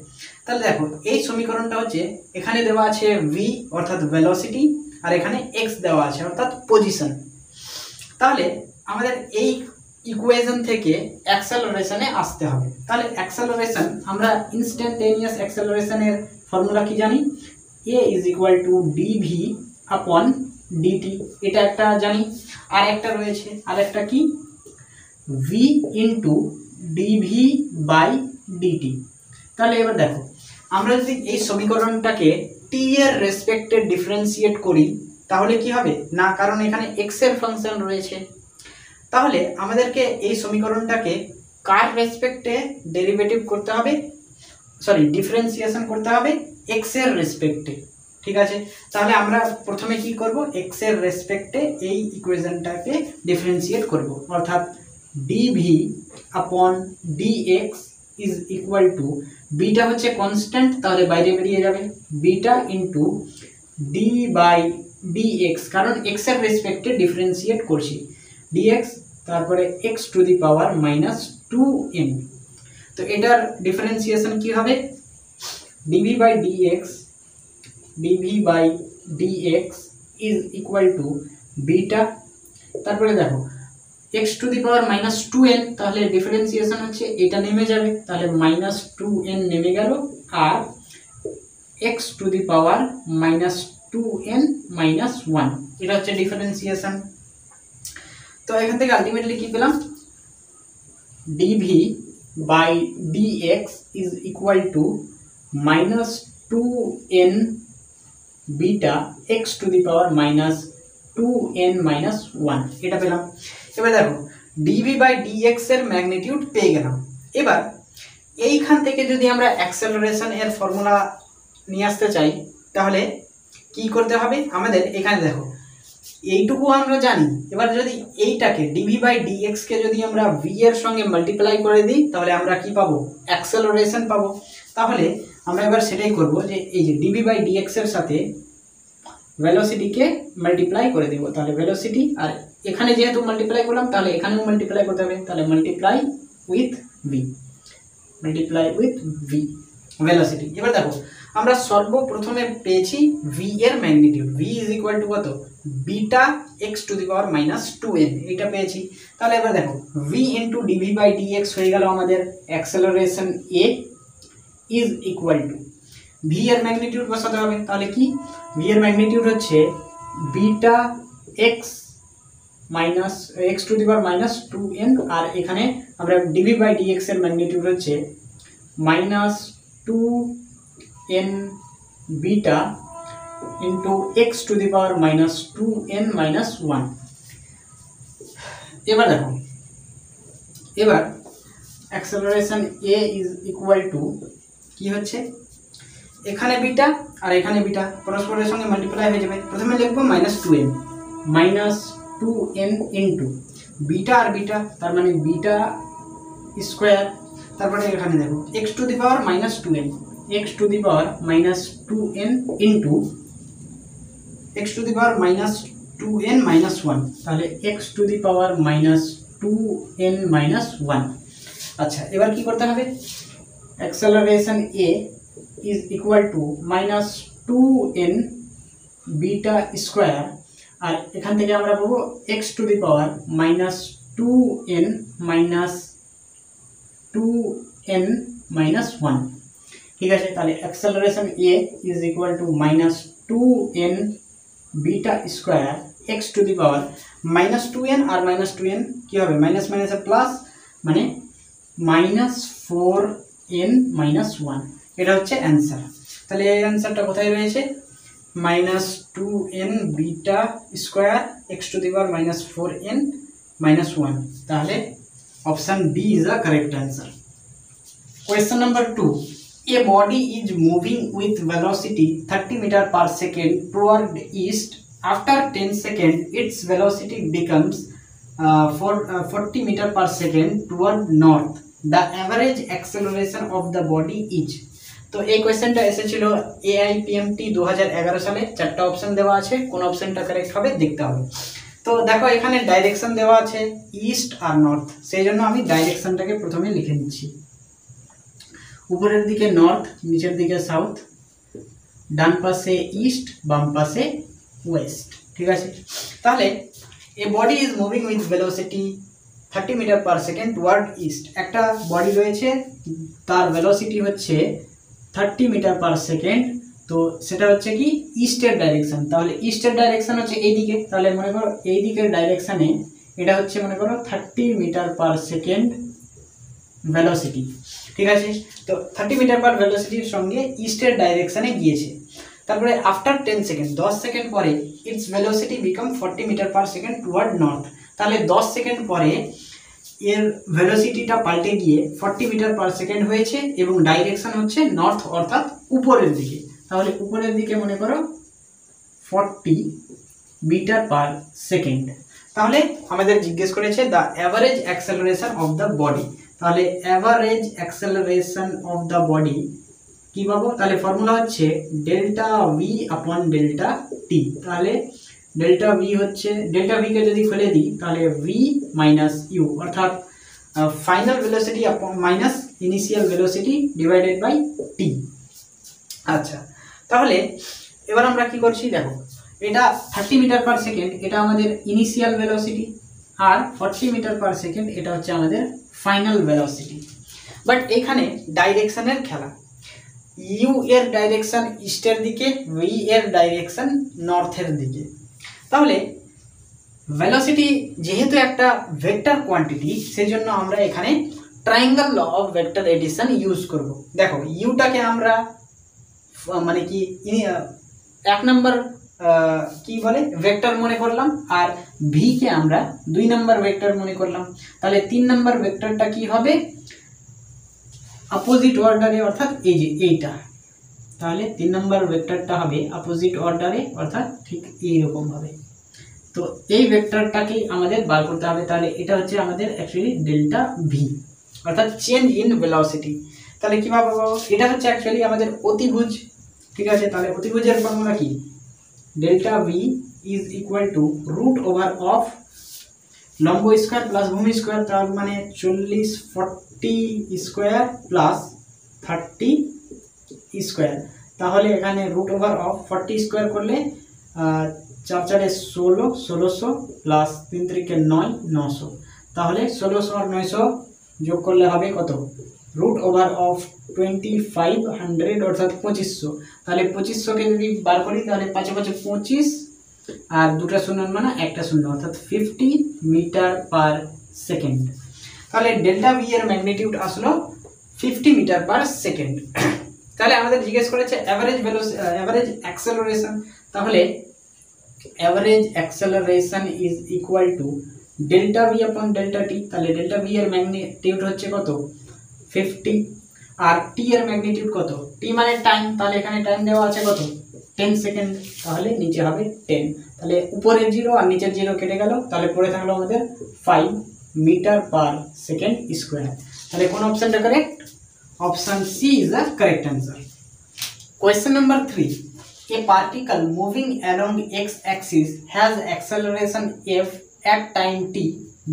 তাহলে দেখো এই সমীকরণটা হচ্ছে, এখানে দেওয়া আছে v অর্থাৎ ভেলোসিটি, আর এখানে x দেওয়া আছে অর্থাৎ পজিশন। তাহলে আমাদের এই ইকুয়েশন থেকে অ্যাক্সেলারেশনে আসতে হবে। তাহলে অ্যাক্সেলারেশন আমরা ইনস্ট্যান্টেনিয়াস অ্যাক্সেলারেশনের ফর্মুলা কি জানি, a is equal two dv আপন dt, এটা একটা জানি। আর একটা রয়েছে, আর একটা কি, v into dv by dt। তাহলে এবার দেখো আমরা যদি এই সমীকরণটাকে t এর রেসপেক্টে ডিফারেন্সিয়েট করি তাহলে কি হবে না, কারণ এখানে x এর ফাংশন রয়েছে। তাহলে আমাদেরকে এই সমীকরণটাকে কার রেসপেক্টে ডেরিভেটিভ করতে হবে, সরি ডিফারেন্সিয়েশন করতে হবে x এর রেসপেক্টে। ঠিক আছে, তাহলে আমরা প্রথমে কি করব, x এর রেসপেক্টে এই ইকুয়েশনটাকে ডিফারেন্সিয়েট করব, অর্থাৎ dv upon dx is equal to, beta হচ্ছে কনস্ট্যান্ট তাহলে বাইরে বেরিয়ে যাবে, beta into d by dx, কারণ x এর রেসপেক্টে ডিফারেন্সিয়েট করছি, dx তারপরে x to the power minus 2n। তো এটার ডিফারেন্সিয়েশন কি হবে, dv by dx is equal to beta, তারপরে দেখো x to the power minus 2n, তাহলে ডিফারেন্সিয়েশন হচ্ছে এটা নেমে যাবে, তাহলে মাইনাস 2n নেমে গেল, আর x to the power minus 2n minus 1, এটা হচ্ছে ডিফারেন্সিয়েশন। তো এখান থেকে আলটিমেটলি কি পেলাম, dv by dx is equal to minus 2n বিটা x to the power minus 2n minus 1, এটা পেলাম। এবার দেখো dv বাই dx এর ম্যাগনিটিউড পেয়ে গেলাম। এবার এইখান থেকে যদি আমরা অ্যাক্সেলারেশন এর ফর্মুলা নিয়ে আসতে চাই তাহলে কি করতে হবে আমাদের, এখানে দেখো এইটুকু আমরা জানি। এবার যদি এইটাকে dv বাই dx কে যদি আমরা v এর সঙ্গে মাল্টিপ্লাই করে দিই তাহলে আমরা কি পাবো, অ্যাক্সেলারেশন পাবো। তাহলে আমরা এবার সেটাই করব, যে এই যে dv বাই dx এর সাথে ভেলোসিটিকে মাল্টিপ্লাই করে দেব, তাহলে ভেলোসিটি, আর এখানে যেহেতু মাল্টিপ্লাই করলাম তাহলে এখানেও মাল্টিপ্লাই করতে হবে, তাহলে মাল্টিপ্লাই উইথ v ভেলোসিটি। এবার দেখো আমরা সর্বপ্রথমে পেয়েছি v এর magnitude, v is equal to কত, beta x to the power minus 2n, এটা পেয়েছি। তাহলে এবার দেখো v into dv by dx হয়ে গেল আমাদের acceleration a is equal to, v এর ম্যাগনিটিউড বসাতে হবে, তাহলে কি, v এর ম্যাগনিটিউড হচ্ছে beta x minus x to the power minus 2n, আর এখানে আমরা dv বাই dx এর ম্যাগনিটিউড হচ্ছে minus 2n beta into x to the power minus 2n minus 1। এবার দেখো, এবার acceleration a is equal to কি হচ্ছে, এখানে বিটা আর এখানে বিটা পরস্পরের সঙ্গে মাল্টিপ্লাই হয়ে যাবে। প্রথমে লিখবো মাইনাস 2n ইন্টু বিটা আর বিটা, তার মানে বিটা স্কোয়ার, তারপরে এখানে দেখো x to the power minus 2n, x to the power minus 2n into x to the power minus 2n minus 1, তাহলে x to the power minus 2n minus 1। আচ্ছা এবার কি করতে হবে, acceleration a is equal to minus 2n beta square, আর এখান থেকে আমরা পাবো x to the power minus 2n minus 2n minus 1। ঠিক আছে, তাহলে acceleration a is equal to minus 2n beta square x to the power minus 2n আর minus 2n কি হবে, মাইনাস মাইনাসে প্লাস, মানে minus 4n minus 1। এটা হচ্ছে অ্যান্সার। তাহলে এই অ্যান্সারটা কোথায় রয়েছে, minus 2n beta square x to the power minus 4n minus 1। তাহলে option B is the correct answer। Question number 2, a body is moving with velocity 30 meter per second toward east. After 10 seconds its velocity becomes 40 meter per second toward north. The average acceleration of the body is। তো এই কোয়েশ্চেনটা এসেছিল AIPMT 2011 সালে। চারটা option দেওয়া আছে, কোন অপশনটা কারেক্ট হবে দেখতে হবে। তো দেখো এখানে ডাইরেকশন দেওয়া আছে ইস্ট আর নর্থ, সেই জন্য আমি ডাইরেকশনটাকে প্রথমে লিখে নিচ্ছি। উপরের দিকে নর্থ, নিচের দিকে সাউথ, ডান পাশে ইস্ট, বাম পাশে ওয়েস্ট। ঠিক আছে, তাহলে a body is moving with velocity 30 metre per second toward east. একটা বডি রয়েছে, তার ভেলোসিটি হচ্ছে 30 মিটার পার সেকেন্ড, তো সেটা হচ্ছে কি ইস্টের ডাইরেকশন। তাহলে ইস্টের ডাইরেকশন হচ্ছে এইদিকে, তাহলে মনে করো এই দিকের ডাইরেকশনে এটা হচ্ছে মনে করো 30 মিটার পার সেকেন্ড ভেলোসিটি। ঠিক আছে, তো 30 মিটার পার ভেলোসিটির সঙ্গে ইস্টের ডাইরেকশনে গিয়েছে। তারপরে আফটার 10 সেকেন্ড, 10 সেকেন্ড পরে its velocity become 40 metre per second toward north. তাহলে 10 সেকেন্ড পরে এর ভেলোসিটিটা পাল্টে গিয়ে 40 মিটার পার সেকেন্ড হয়েছে এবং ডাইরেকশন হচ্ছে নর্থ, অর্থাৎ উপরের দিকে। তাহলে উপরের দিকে মনে করো 40 মিটার পার সেকেন্ড। তাহলে আমাদের জিজ্ঞেস করেছে the average acceleration of the body. তাহলে average acceleration of the body কি পাবো, তাহলে ফর্মুলা হচ্ছে ডেল্টা ভি আপন ডেল্টা টি। তাহলে ডেল্টা ভি হচ্ছে, ডেল্টা ভিকে যদি ফেলে দিই তাহলে ভি মাইনাস ইউ, অর্থাৎ final velocity minus initial velocity divided by t. আচ্ছা, তাহলে এবার আমরা কি করছি, দেখো এটা 30 মিটার পার সেকেন্ড, এটা আমাদের ইনিশিয়াল ভেলোসিটি, আর 40 মিটার পার সেকেন্ড এটা হচ্ছে আমাদের ফাইনাল ভেলোসিটি। বাট এখানে ডাইরেকশনের খেলা, ইউ এর ডাইরেকশন ইস্টের দিকে, ভি এর ডাইরেকশন নর্থের দিকে। তাহলে ভেলোসিটি যেহেতু একটা ভেক্টর কোয়ান্টিটি, সেই জন্য আমরা এখানে triangle law of vector addition use করব। দেখো ইউটাকে আমরা মানে কি এক নম্বর কি বলে ভেক্টর মনে করলাম, আর ভি কে আমরা 2 নম্বর ভেক্টর মনে করলাম। তাহলে 3 নম্বর ভেক্টরটা কি হবে, অপোজিট অর্ডারে, অর্থাৎ এই যে এইটা। তাহলে 3 নম্বর ভেক্টরটা হবে অপোজিট অর্ডারে, অর্থাৎ ঠিক এইরকম হবে। তো এই ভেক্টরটাকে আমাদের বার করতে হবে। তাহলে এটা হচ্ছে আমাদের অ্যাকচুয়ালি ডেল্টা ভি, অর্থাৎ চেঞ্জ ইন ভেলোসিটি। তাহলে কিভাবে পাবো, এটা হচ্ছে অ্যাকচুয়ালি আমাদের অতিভুজ। ঠিক আছে, তাহলে অতিভুজের ফর্মুলা কি, delta v is equal to root over of লম্ব স্কোয়ার প্লাস ভূমি স্কোয়ার, তার মানে 40 40 স্কোয়ার প্লাস 30 স্কোয়ার। তাহলে এখানে রুট ওভার অফ 40 স্কোয়ার করলে 4 4 16, 1600 প্লাস 3 3 9, 900। তাহলে 1600 আর 900 যোগ করলে হবে কত, রুট ওভার অফ 2500 অর্থাৎ 2500। তাহলে 2500কে যদি বার করি তাহলে 5 5 25 আর 2টা শূন্য মানে একটা শূন্য, অর্থাৎ 50 মিটার পার সেকেন্ড। তাহলে ডেল্টা ভি এর ম্যাগনিটিউড আসলো 50 মিটার পার সেকেন্ড। তাহলে আমাদের জিজ্ঞেস করেছে অ্যাভারেজ ভেলোসিটি, অ্যাভারেজ অ্যাক্সেলারেশন। তাহলে average acceleration is equal to delta V upon delta টি। তাহলে ডেল্টা ভি এর ম্যাগনিটিউড হচ্ছে কত, 50, আর টি এর ম্যাগনিটিউড কত, টি মানে টাইম। তাহলে এখানে টাইম দেওয়া আছে কত, 10 সেকেন্ড। তাহলে নিচে হবে 10। তাহলে উপরের 0 আর নিচের 0 কেটে গেল, তাহলে পড়ে থাকলো আমাদের 5 মিটার পার সেকেন্ড স্কোয়ার। তাহলে কোন অপশনটা correct, option c is the correct answer. Question number 3, a particle moving along x-axis has acceleration f at time t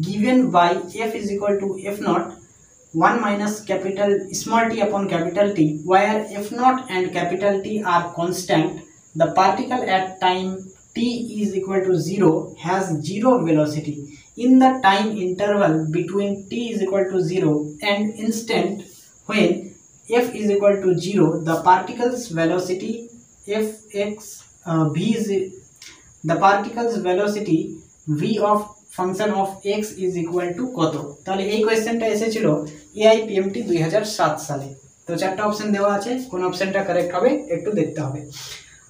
given by f is equal to f naught 1 minus capital small t upon capital T, where f naught and capital T are constant, the particle at time t is equal to 0 has 0 velocity in the time interval between t is equal to 0 and instant when f is equal to 0, the particle's velocity the particle's velocity v of function of x is equal to কত। তাহলে এই কোশ্চেনটা এসেছিল AIPMT 2007 সালে। তো চারটা option দেওয়া আছে, কোন অপশনটা কারেক্ট হবে একটু দেখতে হবে।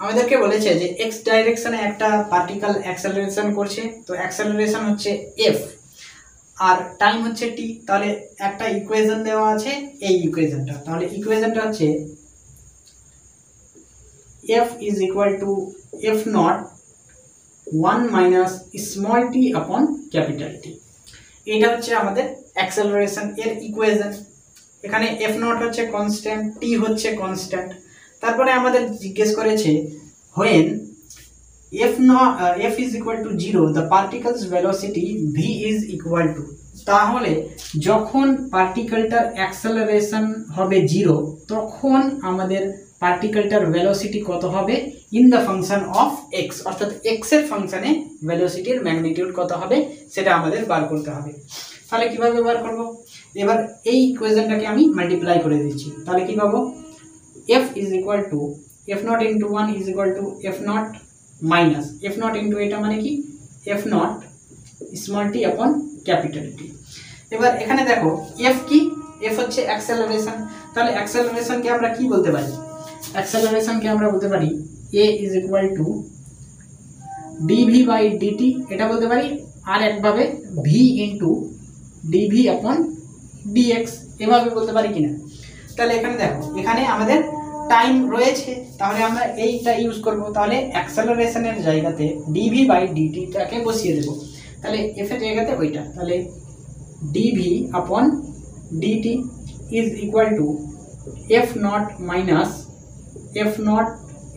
আমাদেরকে বলেছে যে এক্স ডাইরেকশনে একটা পার্টিকেল অ্যাক্সেলারেশন করছে, তো অ্যাক্সেলারেশন হচ্ছে f আর টাইম হচ্ছে t। তাহলে একটা ইকুয়েশন দেওয়া আছে, এই ইকুয়েশনটা, তাহলে ইকুয়েশনটা হচ্ছে f is equal to f naught 1 minus small t upon capital T। এটা হচ্ছে আমাদের অ্যাক্সেলারেশন এর ইকুয়েশন। এখানে f naught হচ্ছে কনস্ট্যান্ট, t হচ্ছে কনস্ট্যান্ট। তারপরে আমাদের জিজ্ঞেস করেছে when f is equal to 0 the particle's velocity v is equal to, তাহলে যখন পার্টিকেলটার অ্যাক্সেলারেশন হবে 0 তখন আমাদের পার্টিকেলটার ভেলোসিটি কত হবে in the function of x, অর্থাৎ এক্স এর ফাংশনে ভেলোসিটির ম্যাগনিটিউড কত হবে সেটা আমাদের বার করতে হবে। তাহলে কিভাবে বার করব, এবার এই ইকুয়েশনটাকে আমি মাল্টিপ্লাই করে দিচ্ছি। তাহলে কি পাবো, f is equal to f naught into 1 is equal to f naught minus f naught into এটা মানে কি f naught small t upon capital T। এবার এখানে দেখো f কি, f হচ্ছে অ্যাক্সেলারেশন। তাহলে অ্যাক্সেলারেশনকে আমরা কি বলতে পারি, অ্যাক্সেলারেশনকে আমরা বলতে পারি a is equal to dv by dt, এটা বলতে পারি, আর একভাবে v into dv upon dx এভাবে বলতে পারি কিনা। তাহলে এখানে দেখো এখানে আমাদের টাইম রয়েছে, তাহলে আমরা এইটা ইউজ করব। তাহলে অ্যাক্সেলারেশনের জায়গাতে dv by dt টাকে বসিয়ে দেব, তাহলে f এর জায়গাতে ওইটা, তাহলে dv upon dt is equal to f naught minus f naught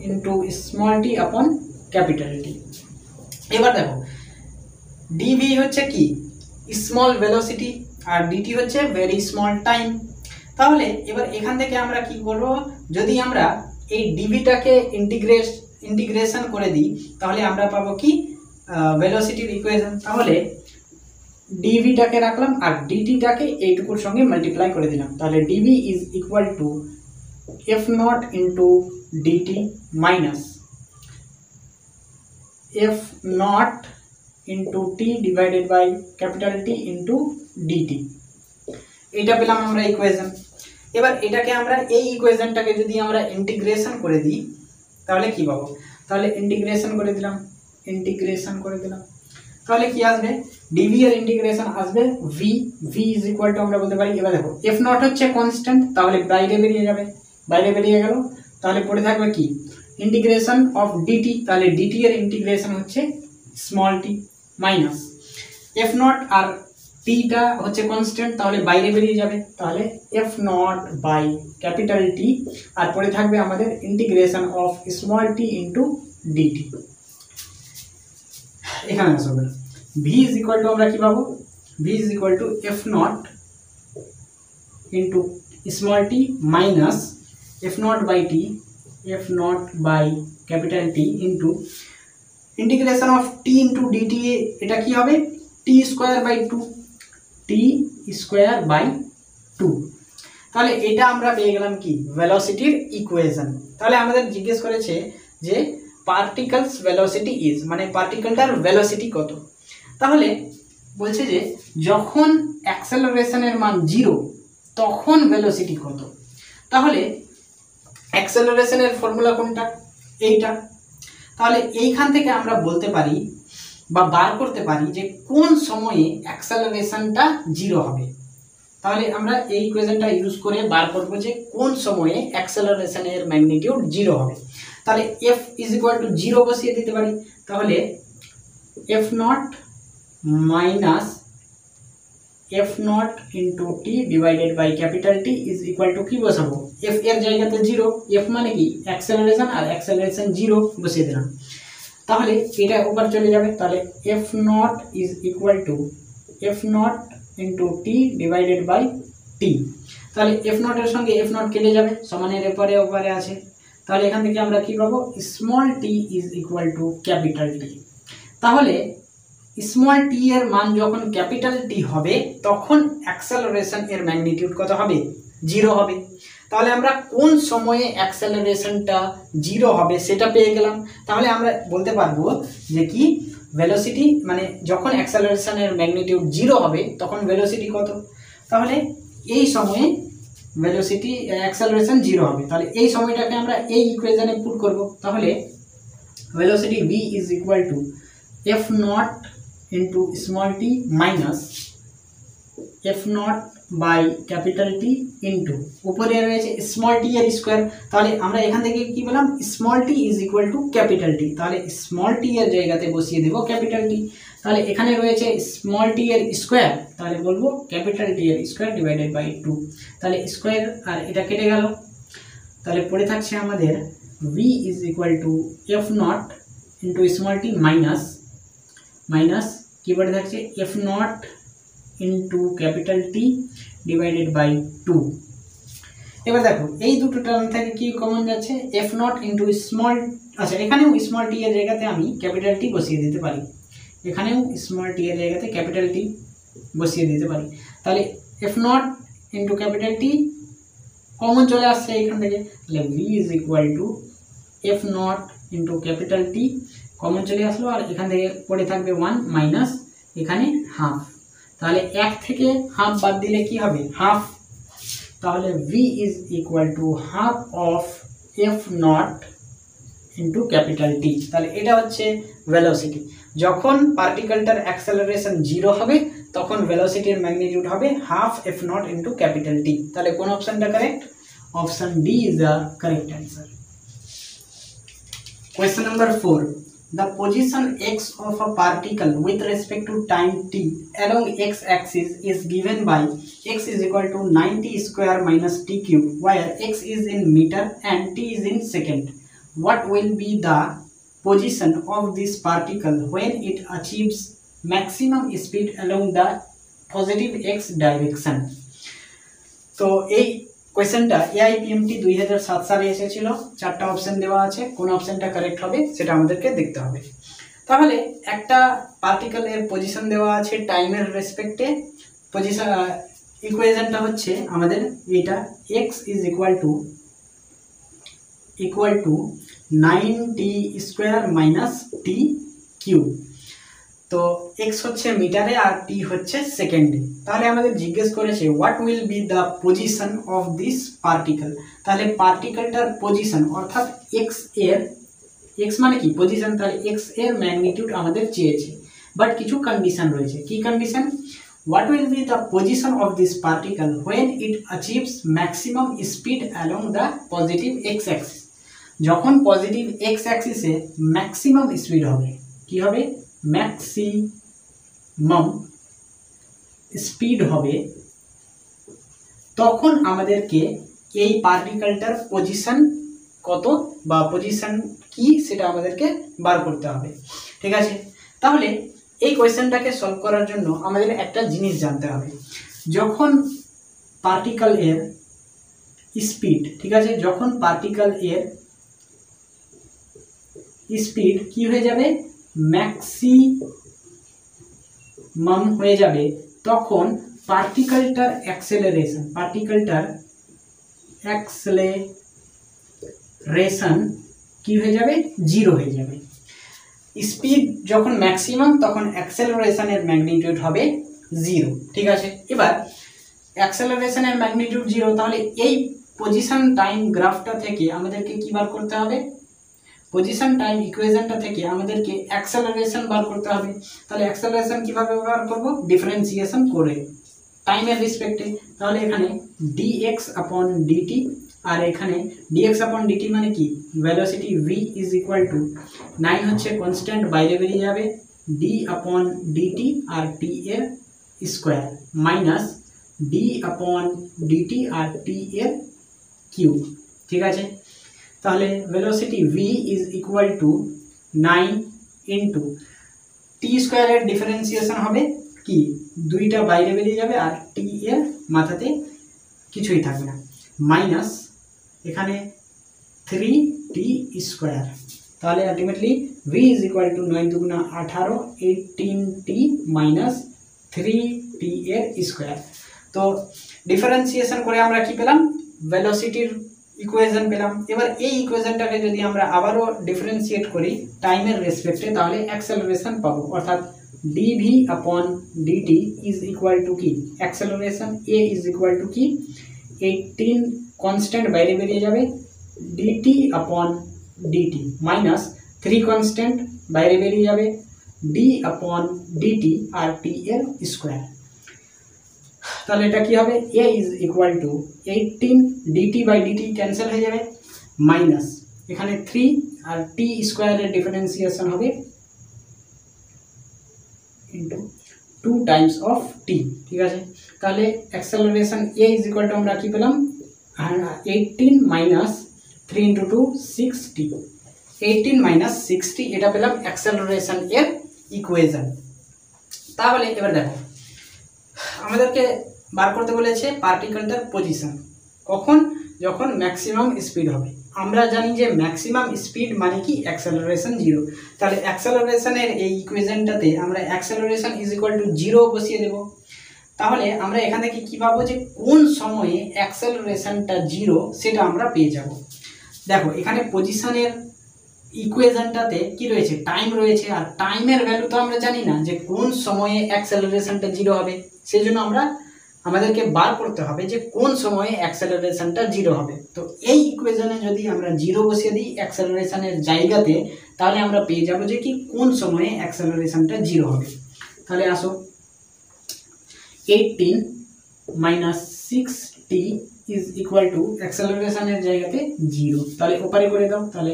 into small t upon capital T। এবার দেখো dv হচ্ছে কি স্মল ভেলোসিটি আর dt হচ্ছে ভেরি স্মল টাইম। তাহলে এবার এখান থেকে আমরা কি করব, যদি আমরা এই dvটাকে ইন্টিগ্রেশন করে দিই তাহলে আমরা পাবো কি ভেলোসিটির ইকুয়েশন। তাহলে dvটাকে রাখলাম আর dtটাকে এইটুকুর সঙ্গে মাল্টিপ্লাই করে দিলাম, তাহলে dv is equal to f naught into dt minus f naught into t divided by capital T into dt, এটা পেলাম আমরা ইকুয়েশন। এবার এটাকে আমরা এই ইকুয়েশনটাকে যদি আমরা ইন্টিগ্রেশন করে দিই তাহলে কি পাবো, তাহলে ইন্টিগ্রেশন করে দিলাম তাহলে কি আসবে, dv এর ইন্টিগ্রেশন আসবে v is equal to আমরা বলতে পারি, এবার দেখো f naught হচ্ছে কনস্ট্যান্ট, তাহলে বাইরে বেরিয়ে গেল, তাহলে পড়ে থাকবে কি ইন্টিগ্রেশন অফ dt, তাহলে dt এর ইন্টিগ্রেশন হচ্ছে small t minus f naught আর t টা হচ্ছে কনস্ট্যান্ট, তাহলে বাইরে বেরিয়ে যাবে, তাহলে f naught by capital T আর পড়ে থাকবে আমাদের integration of small t into dt। এখানে আসবে v is equal to আমরা কি পাবো, v is equal to f naught into small t minus f naught by capital T into integration of t into dt, এটা কি হবে t square by 2। তাহলে এটা আমরা পেয়ে গেলাম কি ভেলোসিটির ইকুয়েশন। তাহলে আমাদের জিজ্ঞেস করেছে যে পার্টিকলস ভেলোসিটি ইজ, মানে পার্টিকেলটার ভেলোসিটি কত। তাহলে বলছে যে যখন অ্যাক্সেলারেশনের মান 0 তখন ভেলোসিটি কত। তাহলে অ্যাক্সেলারেশনের ফর্মুলা কোনটা, এইটা। তাহলে এইখান থেকে আমরা বলতে পারি বা বার করতে পারি যে কোন সময়ে অ্যাক্সেলারেশনটা 0 হবে। তাহলে আমরা এই ইকুয়েশনটা ইউজ করে বার করব যে কোন সময়ে অ্যাক্সেলারেশনের ম্যাগনিটিউড 0 হবে। তাহলে f is equal to 0 বসিয়ে দিতে পারি, তাহলে f naught minus f naught into t divided by capital T is equal to কি বসাবো, f এর জায়গাতে 0, f মানে কি অ্যাক্সেলারেশন আর অ্যাক্সেলারেশন 0 বসিয়ে দিলাম, তাহলে এটা উপর চলে যাবে, তাহলে f naught is equal to f naught into t divided by টি। তাহলে এফ নটের সঙ্গে এফ নট কেটে যাবে, সমানের এপারে ওপারে আছে। তাহলে এখান থেকে আমরা কি পাবো, small tea is equal two capital T. তাহলে স্মল টি এর মান যখন ক্যাপিটাল টি হবে তখন অ্যাক্সেলারেশন এর ম্যাগনিটিউড কত হবে, 0 হবে। তাহলে আমরা কোন সময়ে অ্যাক্সেলারেশনটা 0 হবে সেটা পেয়ে গেলাম। তাহলে আমরা বলতে পারবো যে কি ভেলোসিটি মানে যখন অ্যাক্সেলারেশনের ম্যাগনিটিউড 0 হবে তখন ভেলোসিটি কত। তাহলে এই সময়ে ভেলোসিটি অ্যাক্সেলারেশন 0 হবে। তাহলে এই সময়টাকে আমরা এই ইকুয়েশনে পুট করব। তাহলে velocity v is equal to f naught into small t minus f naught by capital t into উপরে রয়েছে স্মল টি এর স্কোয়ার। তাহলে আমরা এখান থেকে কি বললাম, small tea is equal two capital T. তাহলে স্মল টি এর জায়গাতে বসিয়ে দেবো ক্যাপিটাল টি। তাহলে এখানে রয়েছে স্মল টি এর স্কোয়ার, তাহলে বলবো ক্যাপিটাল টি এর স্কোয়ার ডিভাইডেড বাই 2। তাহলে স্কোয়ার আর এটা কেটে গেল। তাহলে পড়ে থাকছে আমাদের v is equal to f naught into small t minus minus কি পড়ে থাকছে f naught into capital t divided by 2। এবার দেখো এই দুটো টার্ম থেকে কি কমন যাচ্ছে, এফ নট ইন্টু স্মল, আচ্ছা এখানেও স্মল টি এর জায়গাতে আমি ক্যাপিটাল টি বসিয়ে দিতে পারি, এখানেও স্মল টি এর জায়গাতে ক্যাপিটাল টি বসিয়ে দিতে পারি। তাহলে এফ নট ইন্টু ক্যাপিটাল টি কমন চলে আসছে এখান থেকে। তাহলে v is equal to f naught into capital T common চলে আসলো, আর এখান থেকে পড়ে থাকবে 1 মাইনাস এখানে হাফ। তাহলে 1 থেকে হাফ বাদ দিলে কি হবে, হাফ। তাহলে v is equal to half of F naught into capital টি। তাহলে এটা হচ্ছে ভেলোসিটি। যখন পার্টিকেলটার অ্যাক্সেলারেশন 0 হবে তখন ভেলোসিটির ম্যাগনিটিউড হবে half F naught into capital টি। তাহলে কোন অপশনটা correct, option D is the correct answer. Question number 4. The position x of a particle with respect to time t along x-axis is given by x is equal to 90 square minus t cube, where x is in meter and t is in second. What will be the position of this particle when it achieves maximum speed along the positive x direction? তো এই কোয়েশ্চেনটা AIPMT 2007 সালে এসেছিল। 4টা option দেওয়া আছে, কোন অপশনটা কারেক্ট হবে সেটা আমাদেরকে দেখতে হবে। তাহলে একটা পার্টিকেলের পজিশন দেওয়া আছে টাইমের রেসপেক্টে, পজিশন ইকুয়েশনটা হচ্ছে আমাদের এটা x is equal two 9t square minus T cube. তো x হচ্ছে মিটারে আর t হচ্ছে সেকেন্ডে। তাহলে আমাদের জিজ্ঞেস করেছে what will be the position of this particle. তাহলে পার্টিকেলটার পজিশন অর্থাৎ x এর, x মানে কি পজিশন, তাহলে x এর ম্যাগনিটিউড আমাদের চেয়েছে, বাট কিছু কন্ডিশন রয়েছে। কি condition, what will be the position of this particle when it অ্যাচিভস maximum speed along the positive x Axis. যখন পজিটিভ x অ্যাক্সিসে ম্যাক্সিমাম স্পিড হবে, কি হবে, ম্যাক্সিমাম স্পিড হবে, তখন আমাদেরকে এই পার্টিকেলটার পজিশন কত বা পজিশন কি সেটা আমাদেরকে বার করতে হবে। ঠিক আছে, তাহলে এই কোয়েশ্চেনটাকে সলভ করার জন্য আমাদের একটা জিনিস জানতে হবে। যখন পার্টিকেল এর স্পিড, ঠিক আছে, যখন পার্টিকেল এর স্পিড কি হয়ে যাবে, ম্যাক্সিমাম হয়ে যাবে, তখন পার্টিকেলটার অ্যাক্সেলারেশন কি হয়ে যাবে, 0 হয়ে যাবে। স্পিড যখন ম্যাক্সিমাম তখন অ্যাক্সেলারেশনের ম্যাগনিটিউড হবে 0। ঠিক আছে, এবার অ্যাক্সেলারেশনের ম্যাগনিটিউড 0, তাহলে এই পজিশন টাইম গ্রাফটা থেকে আমাদেরকে কি বার করতে হবে, পজিশন টাইম ইকুয়েশনটা থেকে আমাদেরকে অ্যাক্সেলারেশন বার করতে হবে। তাহলে অ্যাক্সেলারেশন কিভাবে বার করব, ডিফারেন্সিয়েশন করে টাইমের রেসপেক্টে। তাহলে এখানে dx আপন dt, আর এখানে dx আপন dt মানে কি, velocity v is equal to 9 হচ্ছে কনস্ট্যান্ট, বাইরে বেরিয়ে যাবে, d আপন dt আর t এর square minus d upon dt আর t এর কিউব। ঠিক আছে, তাহলে velocity v is equal to 9 into t স্কোয়ারের ডিফারেন্সিয়েশন হবে কি, 2টা বাইরে বেরিয়ে যাবে আর টি এর মাথাতে কিছুই থাকবে না, মাইনাস এখানে 3t স্কোয়ার। তাহলে ultimately v is equal to 9 দুগুণা 18 18t মাইনাস 3t এর স্কোয়ার। তো ডিফারেন্সিয়েশন করে আমরা কি পেলাম, ভেলোসিটির ইকুয়েশন পেলাম। এবার এই ইকুয়েশনটাকে যদি আমরা আবারও ডিফারেন্সিয়েট করি টাইমের রেসপেক্টে, তাহলে অ্যাক্সেলারেশন পাবো, অর্থাৎ dv আপন dt ইজ ইকুয়াল টু কি, acceleration a is equal to কি 18 কনস্ট্যান্ট বাইরে বেরিয়ে যাবে dt আপন dt মাইনাস 3 কনস্ট্যান্ট বাইরে বেরিয়ে যাবে d আপন dt আর t এর স্কোয়ার। তাহলে এটা কি হবে, a is equal to 18 dt by dt cancel হয়ে যাবে, মাইনাস এখানে 3 আর t স্কোয়ারের ডিফারেন্সিয়েশন হবে ইনটু 2 টাইমস অফ t। ঠিক আছে, তাহলে acceleration a is equal to আমরা কি পেলাম 18 minus 3 into 2 6t, 18 minus 6t, এটা পেলাম অ্যাক্সেলারেশন এর ইকুয়েশন। তাহলে এবার দেখো আমাদেরকে বার করতে বলেছে পার্টিকেলটার পজিশন, কখন, যখন ম্যাক্সিমাম স্পিড হবে। আমরা জানি যে ম্যাক্সিমাম স্পিড মানে কি অ্যাক্সেলারেশন 0। তাহলে অ্যাক্সেলারেশনের এই ইকুয়েশনটাতে আমরা অ্যাক্সেলারেশন ইজ ইকুয়াল টু 0 বসিয়ে দেব। তাহলে আমরা এখান থেকে কী পাবো, যে কোন সময়ে অ্যাক্সেলারেশনটা 0 সেটা আমরা পেয়ে যাব। দেখো এখানে পজিশনের ইকুয়েশনটাতে কি রয়েছে, টাইম রয়েছে, আর টাইমের ভ্যালু তো আমরা জানি না যে কোন সময়ে অ্যাক্সেলারেশনটা 0 হবে। সেই জন্য আমাদেরকে বার করতে হবে যে কোন সময়ে অ্যাক্সেলারেশনটা 0 হবে। তো এই ইকুয়েশনে যদি আমরা 0 বসিয়ে দিই অ্যাক্সেলারেশনের জায়গাতে, তাহলে আমরা পেয়ে যাব যে কি কোন সময়ে অ্যাক্সেলারেশনটা 0 হবে। তাহলে আসো 18 minus 6t is equal to অ্যাক্সেলারেশনের জায়গাতে 0, তাহলে ওপারে করে দাও, তাহলে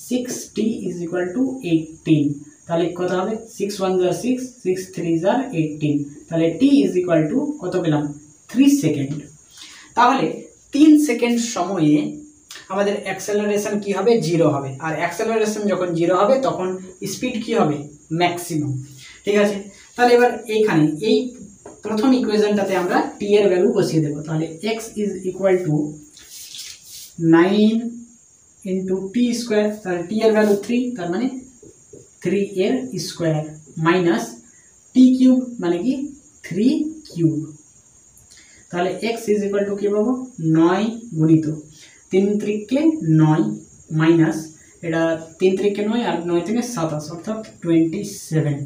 6t ইজ ইকুয়াল টু 18, তাহলে কত হবে 6 1 = 6 6 3 = 18, তাহলে t ইজ ইকুয়াল টু কত পেলাম 3 সেকেন্ড। তাহলে 3 সেকেন্ড সময়ে আমাদের অ্যাক্সেলারেশন কি হবে, 0 হবে, আর অ্যাক্সেলারেশন যখন 0 হবে তখন স্পিড কি হবে, ম্যাক্সিমাম। ঠিক আছে, তাহলে এবার এইখানে এই প্রথম ইকুয়েশনটাতে আমরা t এর ভ্যালু বসিয়ে দেব। তাহলে x is equal to 9 into t square, তাহলে টি এর ভ্যালু 3, তার মানে 3 এর স্কোয়ার মাইনাস টি কিউব মানে কি 3 কিউব। তাহলে x ইজ ইকুয়াল টু কি পাবো 9 গুণিত 3 × 9 মাইনাস এটা 3 × 9 আর 9 × 27 অর্থাৎ 27।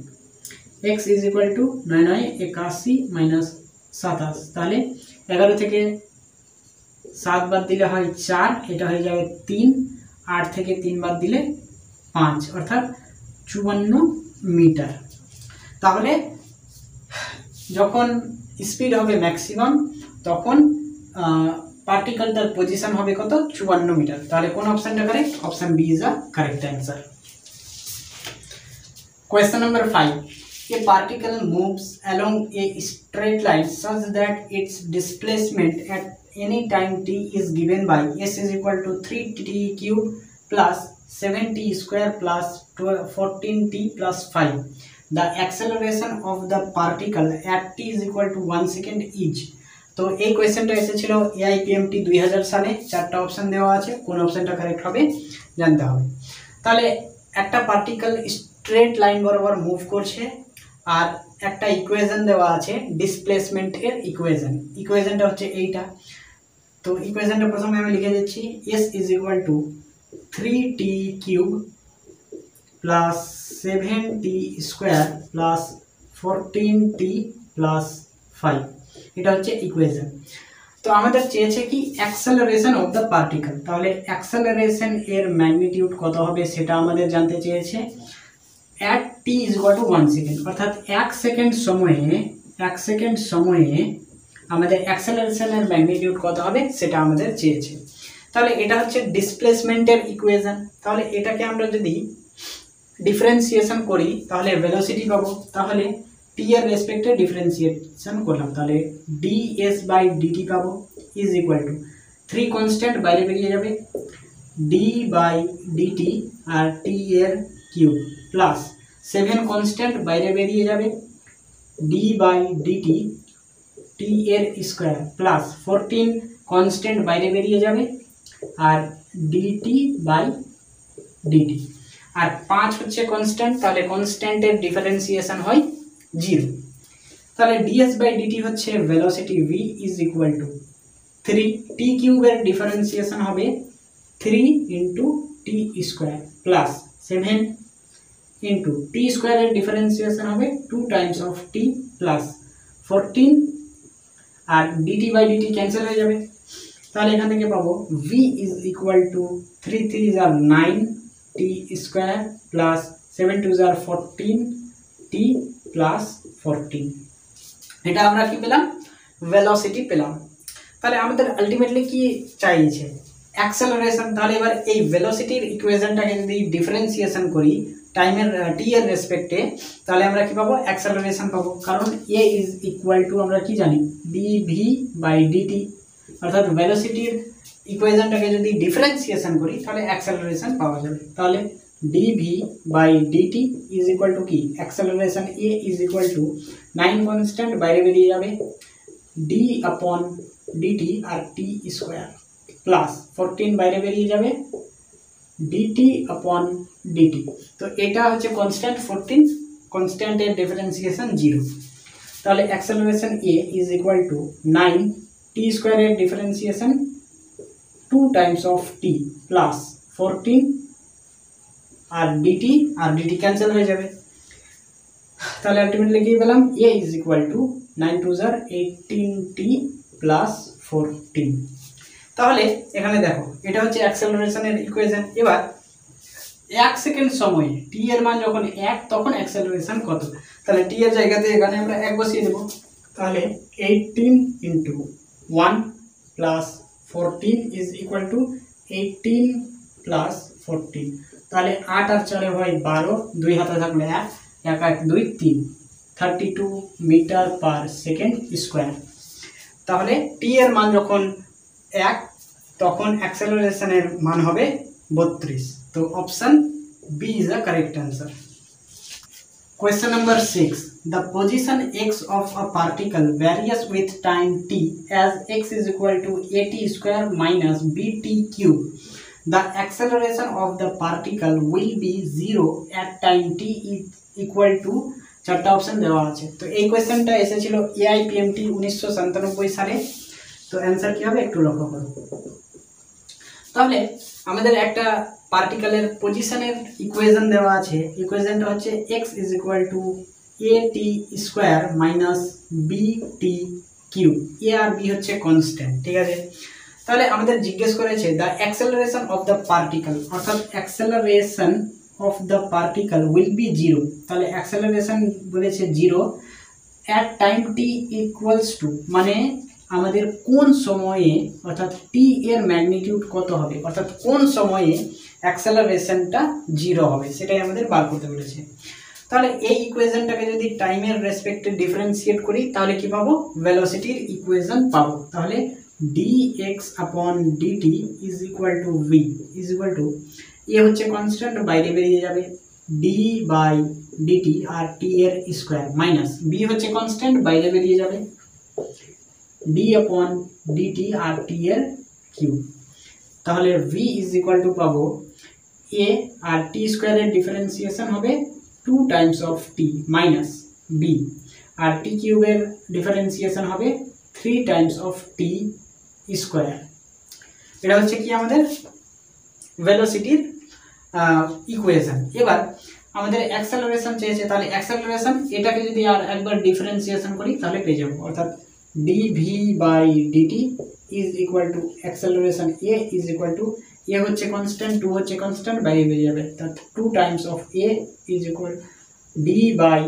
x is equal to 9 9 81 minus 27, তাহলে 11 থেকে 7 বাদ দিলে হয় 4, এটা হয়ে যাবে 3, 8 থেকে 3 বাদ দিলে 5 অর্থাৎ 54 মিটার। তাহলে যখন স্পিড হবে ম্যাক্সিমাম তখন পার্টিকেলটার পজিশন হবে কত 54 মিটার। তাহলে কোন অপশনটা correct, option b is a correct answer. Question number 5. A particle moves along a straight line such that its displacement at any time t is given by s is equal to 3t cube plus 7t square plus 14t plus 5. The acceleration of the particle at t is equal to 1 second each. তো এই কোয়েশ্চেনটা এসেছিল AIPMT 2000 সালে, 4টা option দেওয়া আছে, কোন অপশনটা কারেক্ট হবে জানতে হবে। তাহলে একটা পার্টিকেল স্ট্রেট লাইন বরাবর মুভ করছে আর একটা ইকুয়েশন দেওয়া আছে ডিসপ্লেসমেন্টের ইকুয়েশনটা হচ্ছে এইটা। তো ইকুয়েশনটা প্রথমে আমি লিখে দিচ্ছি, s is equal to 3t cube plus 7t square plus 14t plus 5, এটা হচ্ছে ইকুয়েশন। তো আমাদের চেয়েছে কি অ্যাক্সেলারেশন অফ দ্য পার্টিকেল, তাহলে অ্যাক্সেলারেশন এর ম্যাগনিটিউড কত হবে সেটা আমাদের জানতে চেয়েছে। at t is equal to 1 second, অর্থাৎ 1 সেকেন্ড সময়ে আমাদের অ্যাক্সেলারেশনের ম্যাগনিটিউড কত হবে সেটা আমাদের চেয়েছে। তাহলে এটা হচ্ছে ডিসপ্লেসমেন্টের ইকুয়েশন। তাহলে এটাকে আমরা যদি ডিফারেন্সিয়েশন করি তাহলে ভেলোসিটি পাবো। তাহলে টি এর রেসপেক্টে ডিফারেন্সিয়েশন করলাম, তাহলে ds বাই ডিটি পাবো ইজ ইকুয়াল টু 3 কনস্ট্যান্ট বাইরে বেরিয়ে যাবে d বাই ডিটি আর টি এর কিউব প্লাস 7 কনস্ট্যান্ট বাইরে বেরিয়ে যাবে d বাই ডিটি টি এর স্কোয়ার প্লাস 14 কনস্ট্যান্ট বাইরে বেরিয়ে যাবে আর ডিটি বাই ডিটি, আর 5 হচ্ছে কনস্ট্যান্ট, তাহলে কনস্ট্যান্টের ডিফারেন্সিয়েশন হয় 0। তাহলে ডিএস বাই ডিটি হচ্ছে velocity v is equal to 3 t কিউবের ডিফারেন্সিয়েশন হবে 3 into t square plus 7 into t স্কোয়ারের ডিফারেন্সিয়েশন হবে 2 টাইমস অফ টি প্লাস 14, আর ডিটি বাই ডিটি ক্যান্সেল হয়ে যাবে। তাহলে এখান থেকে পাবো v ইজ ইকুয়াল টু 3 3 আর 9 টি স্কোয়ার প্লাস 7 2 আর 14 টি প্লাস 14। এটা আমরা কি পেলাম? ভেলোসিটি পেলাম। তাহলে আমাদের আলটিমেটলি কি চাইছে? অ্যাক্সেলারেশন। তাহলে এবার এই ভেলোসিটির ইকুয়েশনটাকে যদি ডিফারেন্সিয়েশন করি টাইমের টি এর রেসপেক্টে, তাহলে আমরা কি পাবো? অ্যাক্সেলারেশন পাবো, কারণ এ ইজ ইকুয়াল টু আমরা কি জানি ডিভি বাই ডিটি, অর্থাৎ ভেলোসিটির ইকুয়েশনটাকে যদি ডিফারেন্সিয়েশন করি তাহলে অ্যাক্সেলারেশন পাওয়া যাবে। তাহলে dv by dt is equal to কি? Acceleration A is equal to 9 constant বাইরে বেরিয়ে যাবে ডি আপন ডিটি আর টি স্কোয়ার প্লাস 14 বাইরে বেরিয়ে যাবে ডিটি আপন ডিটি। তো এটা হচ্ছে কনস্ট্যান্ট 14, কনস্ট্যান্টের ডিফারেন্সিয়েশন 0। তাহলে acceleration A is equal to 9 t স্কোয়ারের differentiation 2 times of t plus 14, আর ডিটি ক্যান্সেল হয়ে যাবে। তাহলে আলটিমেটলি কি পেলাম? এ ইজ ইকুয়াল টু 9 2 আর 18 টি প্লাস 14। তাহলে এখানে দেখো এটা হচ্ছে অ্যাক্সেলারেশনের ইকুয়েশন। এবার 1 সেকেন্ড সময়ে টি এর মান যখন 1 তখন অ্যাক্সেলারেশন কত? তাহলে টি এর জায়গাতে এখানে আমরা 1 বসিয়ে দেব। তাহলে 18 into 1 plus 14 is equal to 18 plus 14। তাহলে 8 আর 4 হয় 12, 2 হাতে থাকলে 1, 1 1 2 3, 32 মিটার পার সেকেন্ড স্কোয়ার। তাহলে টি এর মান যখন 1 তখন অ্যাক্সেলারেশনের মান হবে 32। তো option b is the correct answer. Question number 6. The position x of a particle varies with time t as x is equal to at square minus bt cube. The acceleration of the particle will be 0 at time t is equal to, চারটা option দেওয়া আছে। তো এই কোয়েশ্চেনটা এসেছিল AIPMT 1997 সালে। তো answer কি হবে একটু লক্ষ্য করো। তাহলে আমাদের একটা পার্টিকেলের পজিশনের ইকুয়েশন দেওয়া আছে। ইকুয়েশনটা হচ্ছে x is equal to at square minus bt cube. A আর বি হচ্ছে কনস্ট্যান্ট, ঠিক আছে। তাহলে আমাদের জিজ্ঞেস করেছে the acceleration of the particle, অর্থাৎ acceleration of the particle will be 0। তাহলে অ্যাক্সেলারেশন বলেছে 0 at time t equals to, মানে আমাদের কোন সময়ে, অর্থাৎ টি এর ম্যাগনিটিউড কত হবে, অর্থাৎ কোন সময়ে অ্যাক্সেলারেশনটা 0 হবে সেটাই আমাদের বার করতে বলেছে। তাহলে এই ইকুয়েশনটাকে যদি টাইমের রেসপেক্টে ডিফারেন্সিয়েট করি তাহলে কি পাবো? ভেলোসিটির ইকুয়েশন পাবো। তাহলে dx upon dt is equal to v is equal to, a হচ্ছে কনস্ট্যান্ট বাইরে বেরিয়ে যাবে d বাই dt আর t এর স্কোয়ার মাইনাস b হচ্ছে কনস্ট্যান্ট বাইরে বেরিয়ে যাবে d আপন dt আর t এর কিউব। তাহলে v ইজ ইকুয়াল টু পাবো a আর t স্কোয়ারের ডিফারেন্সিয়েশন হবে 2 times of t minus b, আর t কিউবের ডিফারেন্সিয়েশন হবে 3 টাইমস অফ t স্কোয়ার। এটা হচ্ছে কি আমাদের ভেলোসিটির ইকুয়েশন। এবার আমাদের অ্যাক্সেলারেশন চেয়েছে, তাহলে অ্যাক্সেলারেশন এটাকে যদি আর একবার ডিফারেন্সিয়েশন করি তাহলে পেয়ে যাবো, অর্থাৎ dv by dt is equal to acceleration a is equal to, a হচ্ছে কনস্ট্যান্ট 2 হচ্ছে কনস্ট্যান্ট বাইরে বেরিয়ে যাবে, অর্থাৎ 2 times of a is equal d by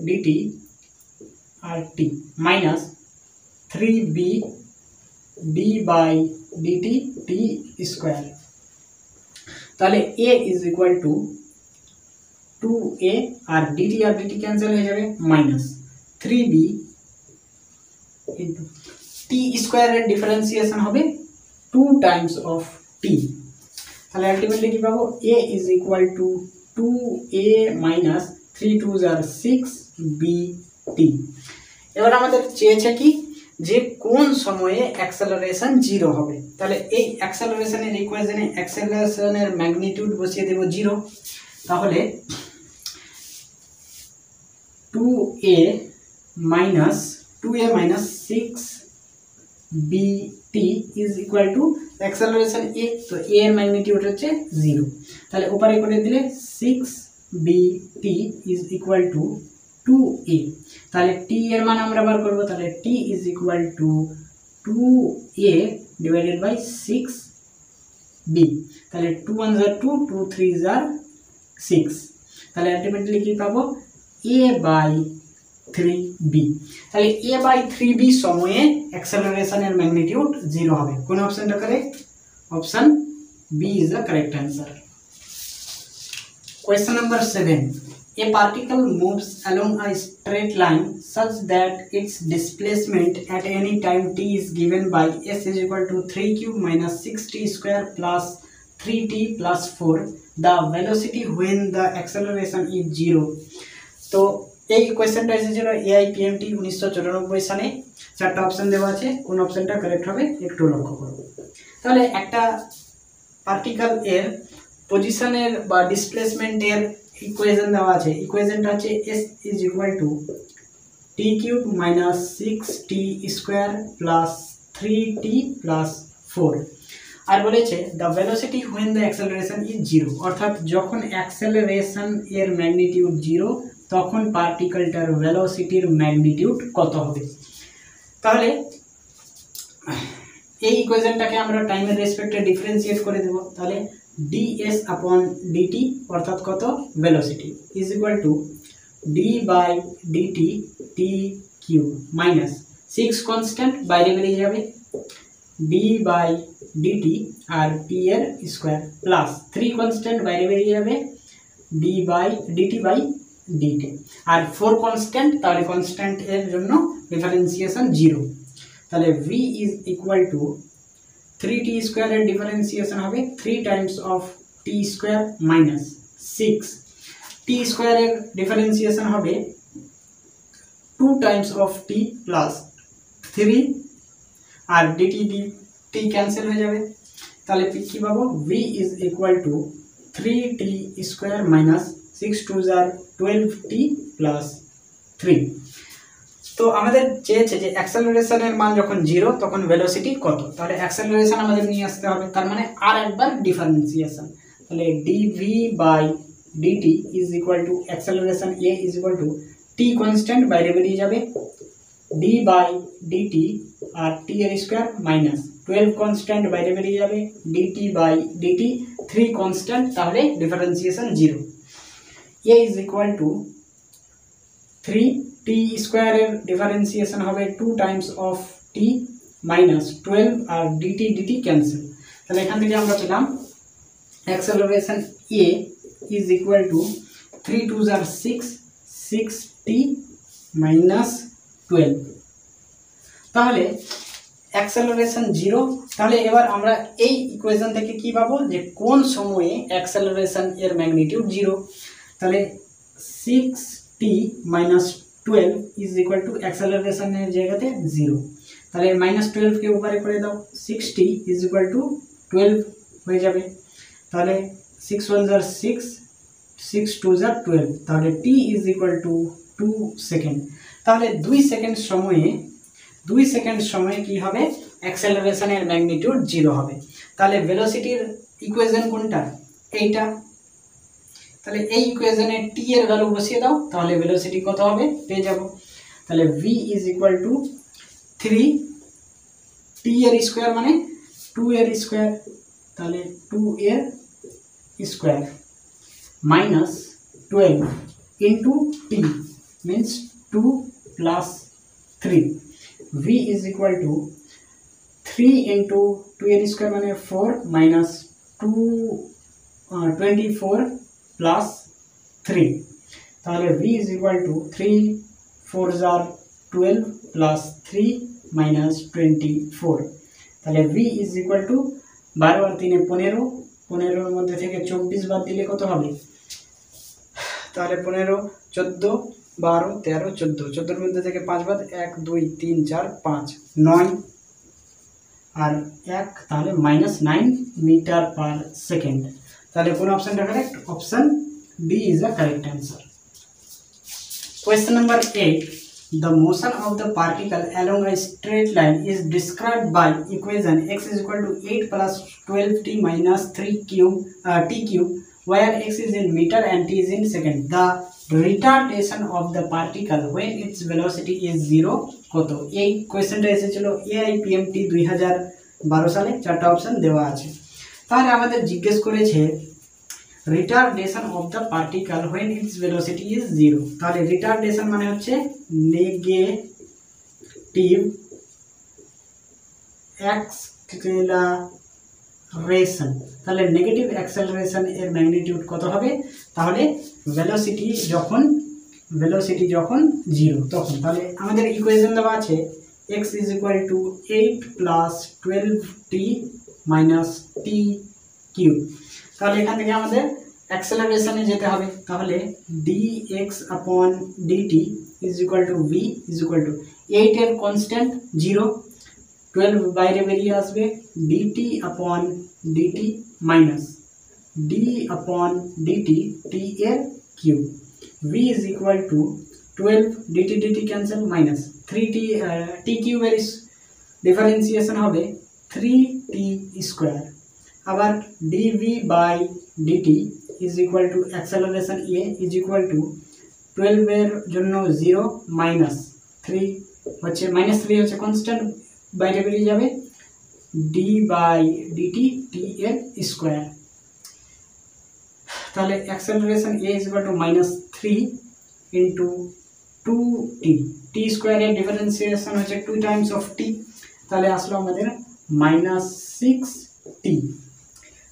dt আর t minus 3b d by dt t square. তাহলে a is equal to 2a আর dt cancel হয়ে যাবে মাইনাস 3b ইন্টু t স্কোয়ারের ডিফারেন্সিয়েশন হবে 2 টাইমস অফ t। তাহলে ultimately কি পাবো? a is equal to 2a minus 3 2 আর 6 bt। এবার আমাদের চেয়েছে কি যে কোন সময়ে অ্যাক্সেলারেশন 0 হবে। তাহলে এই অ্যাক্সেলারেশনের ইকুয়েশনে অ্যাক্সেলারেশনের ম্যাগনিটিউড বসিয়ে দেব 0। তাহলে 2a minus 6bt is equal to acceleration a, তো a এর ম্যাগনিটিউড হচ্ছে 0। তাহলে উপরে করে দিলে 6bt is equal to 2a। তাহলে t এর মান আমরা বার করব, তাহলে t is equal to 2a divided by 6b। তাহলে 2 1s are 2, 2 3s are 6। তাহলে আলটিমেটলি কি পাবো, a by 3b। তাহলে a by 3b সময়ে অ্যাক্সেলারেশনের ম্যাগনিটিউড 0 হবে। কোন অপশনটা correct? Option b is the correct answer. Question number 7. A particle moves along a straight line such that its displacement at any time t is given by s is equal to 3 cube minus 6t square plus 3t plus 4. The velocity when the acceleration is 0. তো এই কোয়েশ্চেনটা এসেছিল AIPMT 1994 সালে। চারটা option দেওয়া আছে, কোন অপশনটা কারেক্ট হবে একটু লক্ষ্য করব। তাহলে একটা পার্টিকেল এর পজিশনের বা ডিসপ্লেসমেন্টের ইকুয়েশন দেওয়া আছে। ইকুয়েশনটা হচ্ছে s is equal to t cube minus 6t square plus 3t plus 4। আর বলেছে the velocity when the acceleration is 0, অর্থাৎ যখন অ্যাক্সেলারেশন এর ম্যাগনিটিউড 0 তখন পার্টিকেলটার ভেলোসিটির ম্যাগনিটিউড কত হবে। তাহলে এই ইকুয়েশনটাকে আমরা টাইমের রেসপেক্টে ডিফারেন্সিয়েট করে দেব। তাহলে ds upon dt অর্থাৎ কত, velocity is equal to d by dt t cube minus 6 constant বাইরে বেরিয়ে যাবে, d বাই dt আর t এর স্কোয়ার প্লাস 3 কনস্ট্যান্ট বাইরে বেরিয়ে যাবে, d by dt by dt আর 4 কনস্ট্যান্ট, তাহলে কনস্ট্যান্ট এর জন্য ডিফারেন্সিয়েশন 0। তাহলে v is equal to 3t স্কোয়ারের ডিফারেন্সিয়েশন হবে 3 times of t square minus 6, t স্কোয়ারের ডিফারেন্সিয়েশন হবে 2 টাইমস অফ t প্লাস 3 আর dt dt ক্যান্সেল হয়ে যাবে। তাহলে কি পাবো, v is equal to 3t square minus 6 2s are 12t plus 3। তো আমাদের চেয়েছে যে অ্যাক্সেলারেশনের মান যখন 0 তখন ভেলোসিটি কত। তাহলে অ্যাক্সেলারেশন আমাদের নিয়ে আসতে হবে, তার মানে আর একবার ডিফারেন্সিয়েশন। তাহলে dv by dt is equal to acceleration a is equal to t constant বাইরে বেরিয়ে যাবে, d বাই dt আর t এর স্কোয়ার মাইনাস 12 কনস্ট্যান্ট বাইরে বেরিয়ে যাবে, dt বাই dt 3 কনস্ট্যান্ট, তাহলে differentiation 0। a is equal to 3t স্কোয়ারের ডিফারেন্সিয়েশন হবে 2 টাইমস অফ t মাইনাস 12 আর dt dt ক্যান্সেল। তাহলে এখান থেকে আমরা পেলাম acceleration a is equal to 3 2s are 6, 6t minus 12। তাহলে অ্যাক্সেলারেশন 0। তাহলে এবার আমরা এই ইকুয়েশন থেকে কি পাবো, যে কোন সময়ে অ্যাক্সেলারেশন এর ম্যাগনিটিউড 0। তাহলে 6t minus 12 is equal to অ্যাক্সেলারেশনের জায়গাতে 0। তাহলে মাইনাস 12 কে উপরে করে দাও, 6t ইজ ইকুয়াল টু 12 হয়ে যাবে। তাহলে 6 1s are 6, 6 2s are 12, তাহলে t is equal two 2 second. তাহলে 2 সেকেন্ড সময়ে কি হবে, অ্যাক্সেলারেশনের ম্যাগনিটিউড 0 হবে। তাহলে ভেলোসিটির ইকুয়েশন কোনটা, এইটা। তাহলে এই ইকুয়েশনে t এর ভ্যালু বসিয়ে দাও, তাহলে ভেলোসিটি কত হবে পেয়ে যাব। তাহলে v is equal to 3 t এর স্কোয়ার মানে 2 এর স্কোয়ার, তাহলে 2 এর square minus 12 into t means 2 plus 3, v is equal to 3 into 2 এর স্কোয়ার মানে 4 মাইনাস 24 প্লাস 3, তাহলে v is equal to 3 4s are 12 plus 3 minus 24। তাহলে v ইজ ইকুয়াল টু 12 আর 3 15, 15 মধ্যে থেকে 24 বাদ দিলে কত হবে, তাহলে 15 14 12 13 14, 14 মধ্যে থেকে 5 বাদ, 1 2 3 4 5 9 আর 1, তাহলে -9 মিটার পার সেকেন্ড। তাহলে কোন অপশনটা correct? Option D is the correct answer. Question number 8. The motion of the particle along a straight line is described by equation x is equal to 8 plus 12t minus 3 cube t cube, where x is in meter and t is in second. The retardation of the particle when its velocity is 0 কত? এই কোয়েশ্চেনটা এসেছিল AIPMT 2012 সালে, চারটা option দেওয়া আছে। তাহলে আমাদের জিজ্ঞেস করেছে retardation of the particle when its velocity is 0। তাহলে রিটারডেশন মানে হচ্ছে নেগেটিভ অ্যাক্সেলারেশন। তাহলে নেগেটিভ অ্যাক্সেলারেশন এর ম্যাগনিটিউড কত হবে? তাহলে ভেলোসিটি যখন 0 তখন। তাহলে আমাদের ইকুয়েশন দেওয়া আছে x is equal to 8 plus 12t minus t cube। তাহলে এখান থেকে আমাদের অ্যাক্সেলারেশনে যেতে হবে। তাহলে dx upon dt is equal to v is equal to 8 এর কনস্ট্যান্ট 0, 12 বাইরে বেরিয়ে আসবে, dt upon dt minus d upon dt t এর cube, v is equal to 12 dt dt cancel minus 3t t কিউবের ডিফারেন্সিয়েশন হবে 3t square. আবার dv by dt is equal to acceleration a is equal to 12 এর জন্য 0 minus 3 হচ্ছে -3 হচ্ছে constant বাইরে বেরিয়ে যাবে, d বাই dt t এর স্কোয়ার। তাহলে acceleration a is equal to -3 into 2t, t স্কোয়ারের ডিফারেন্সিয়েশন হচ্ছে 2 টাইমস অফ t, তাহলে আসলো আমাদের -6t।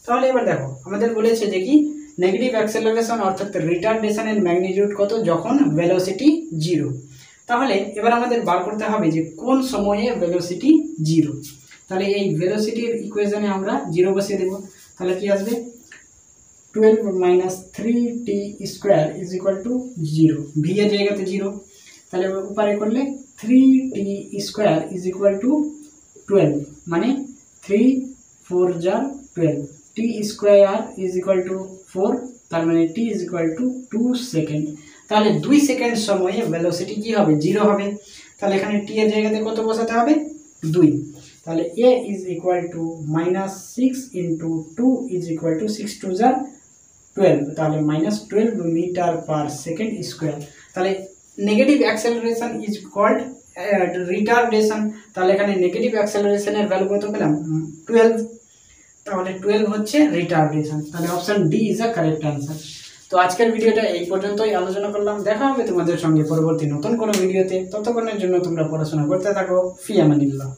তাহলে এবার দেখো আমাদের বলেছে যে কি নেগেটিভ অ্যাক্সেলারেশন অর্থাৎ রিটারডেশনের ম্যাগনিটিউড কত? যখন ভেলোসিটি 0। তাহলে এবার আমাদের বার করতে হবে যে কোন সময়ে ভেলোসিটি 0। তাহলে এই ভেলোসিটির ইকুয়েশনে আমরা 0 বসিয়ে দেব। তাহলে কি আসবে? 12 minus 3t square is equal two 0, v এর জায়গাতে 0। তাহলে উপরে করলে 3t square is equal to 12, মানে 3 4 jar 12, t square is equal two 4, তার মানে t is equal two 2 second. তাহলে 2 সেকেন্ড সময়ে ভেলোসিটি কি হবে? 0 হবে। তাহলে এখানে t এর জায়গাতে কত বসাতে হবে? 2। তাহলে a is equal two -6 into 2 is equal two 6 2 jar 12, তাহলে -12 মিটার পার সেকেন্ড স্কোয়ার। তাহলে negative acceleration is called retardation. তাহলে এখানে নেগেটিভ অ্যাক্সেলারেশনের ভ্যালু কত পেলাম? 12। তাহলে 12 হচ্ছে রিটারডেশন। তাহলে option D is a correct answer. তো আজকের ভিডিওটা এই পর্যন্তই আলোচনা করলাম। দেখা হবে তোমাদের সঙ্গে পরবর্তী নতুন কোনো ভিডিওতে। ততক্ষণের জন্য তোমরা পড়াশোনা করতে থাকো। ফি আমানিল্লাহ।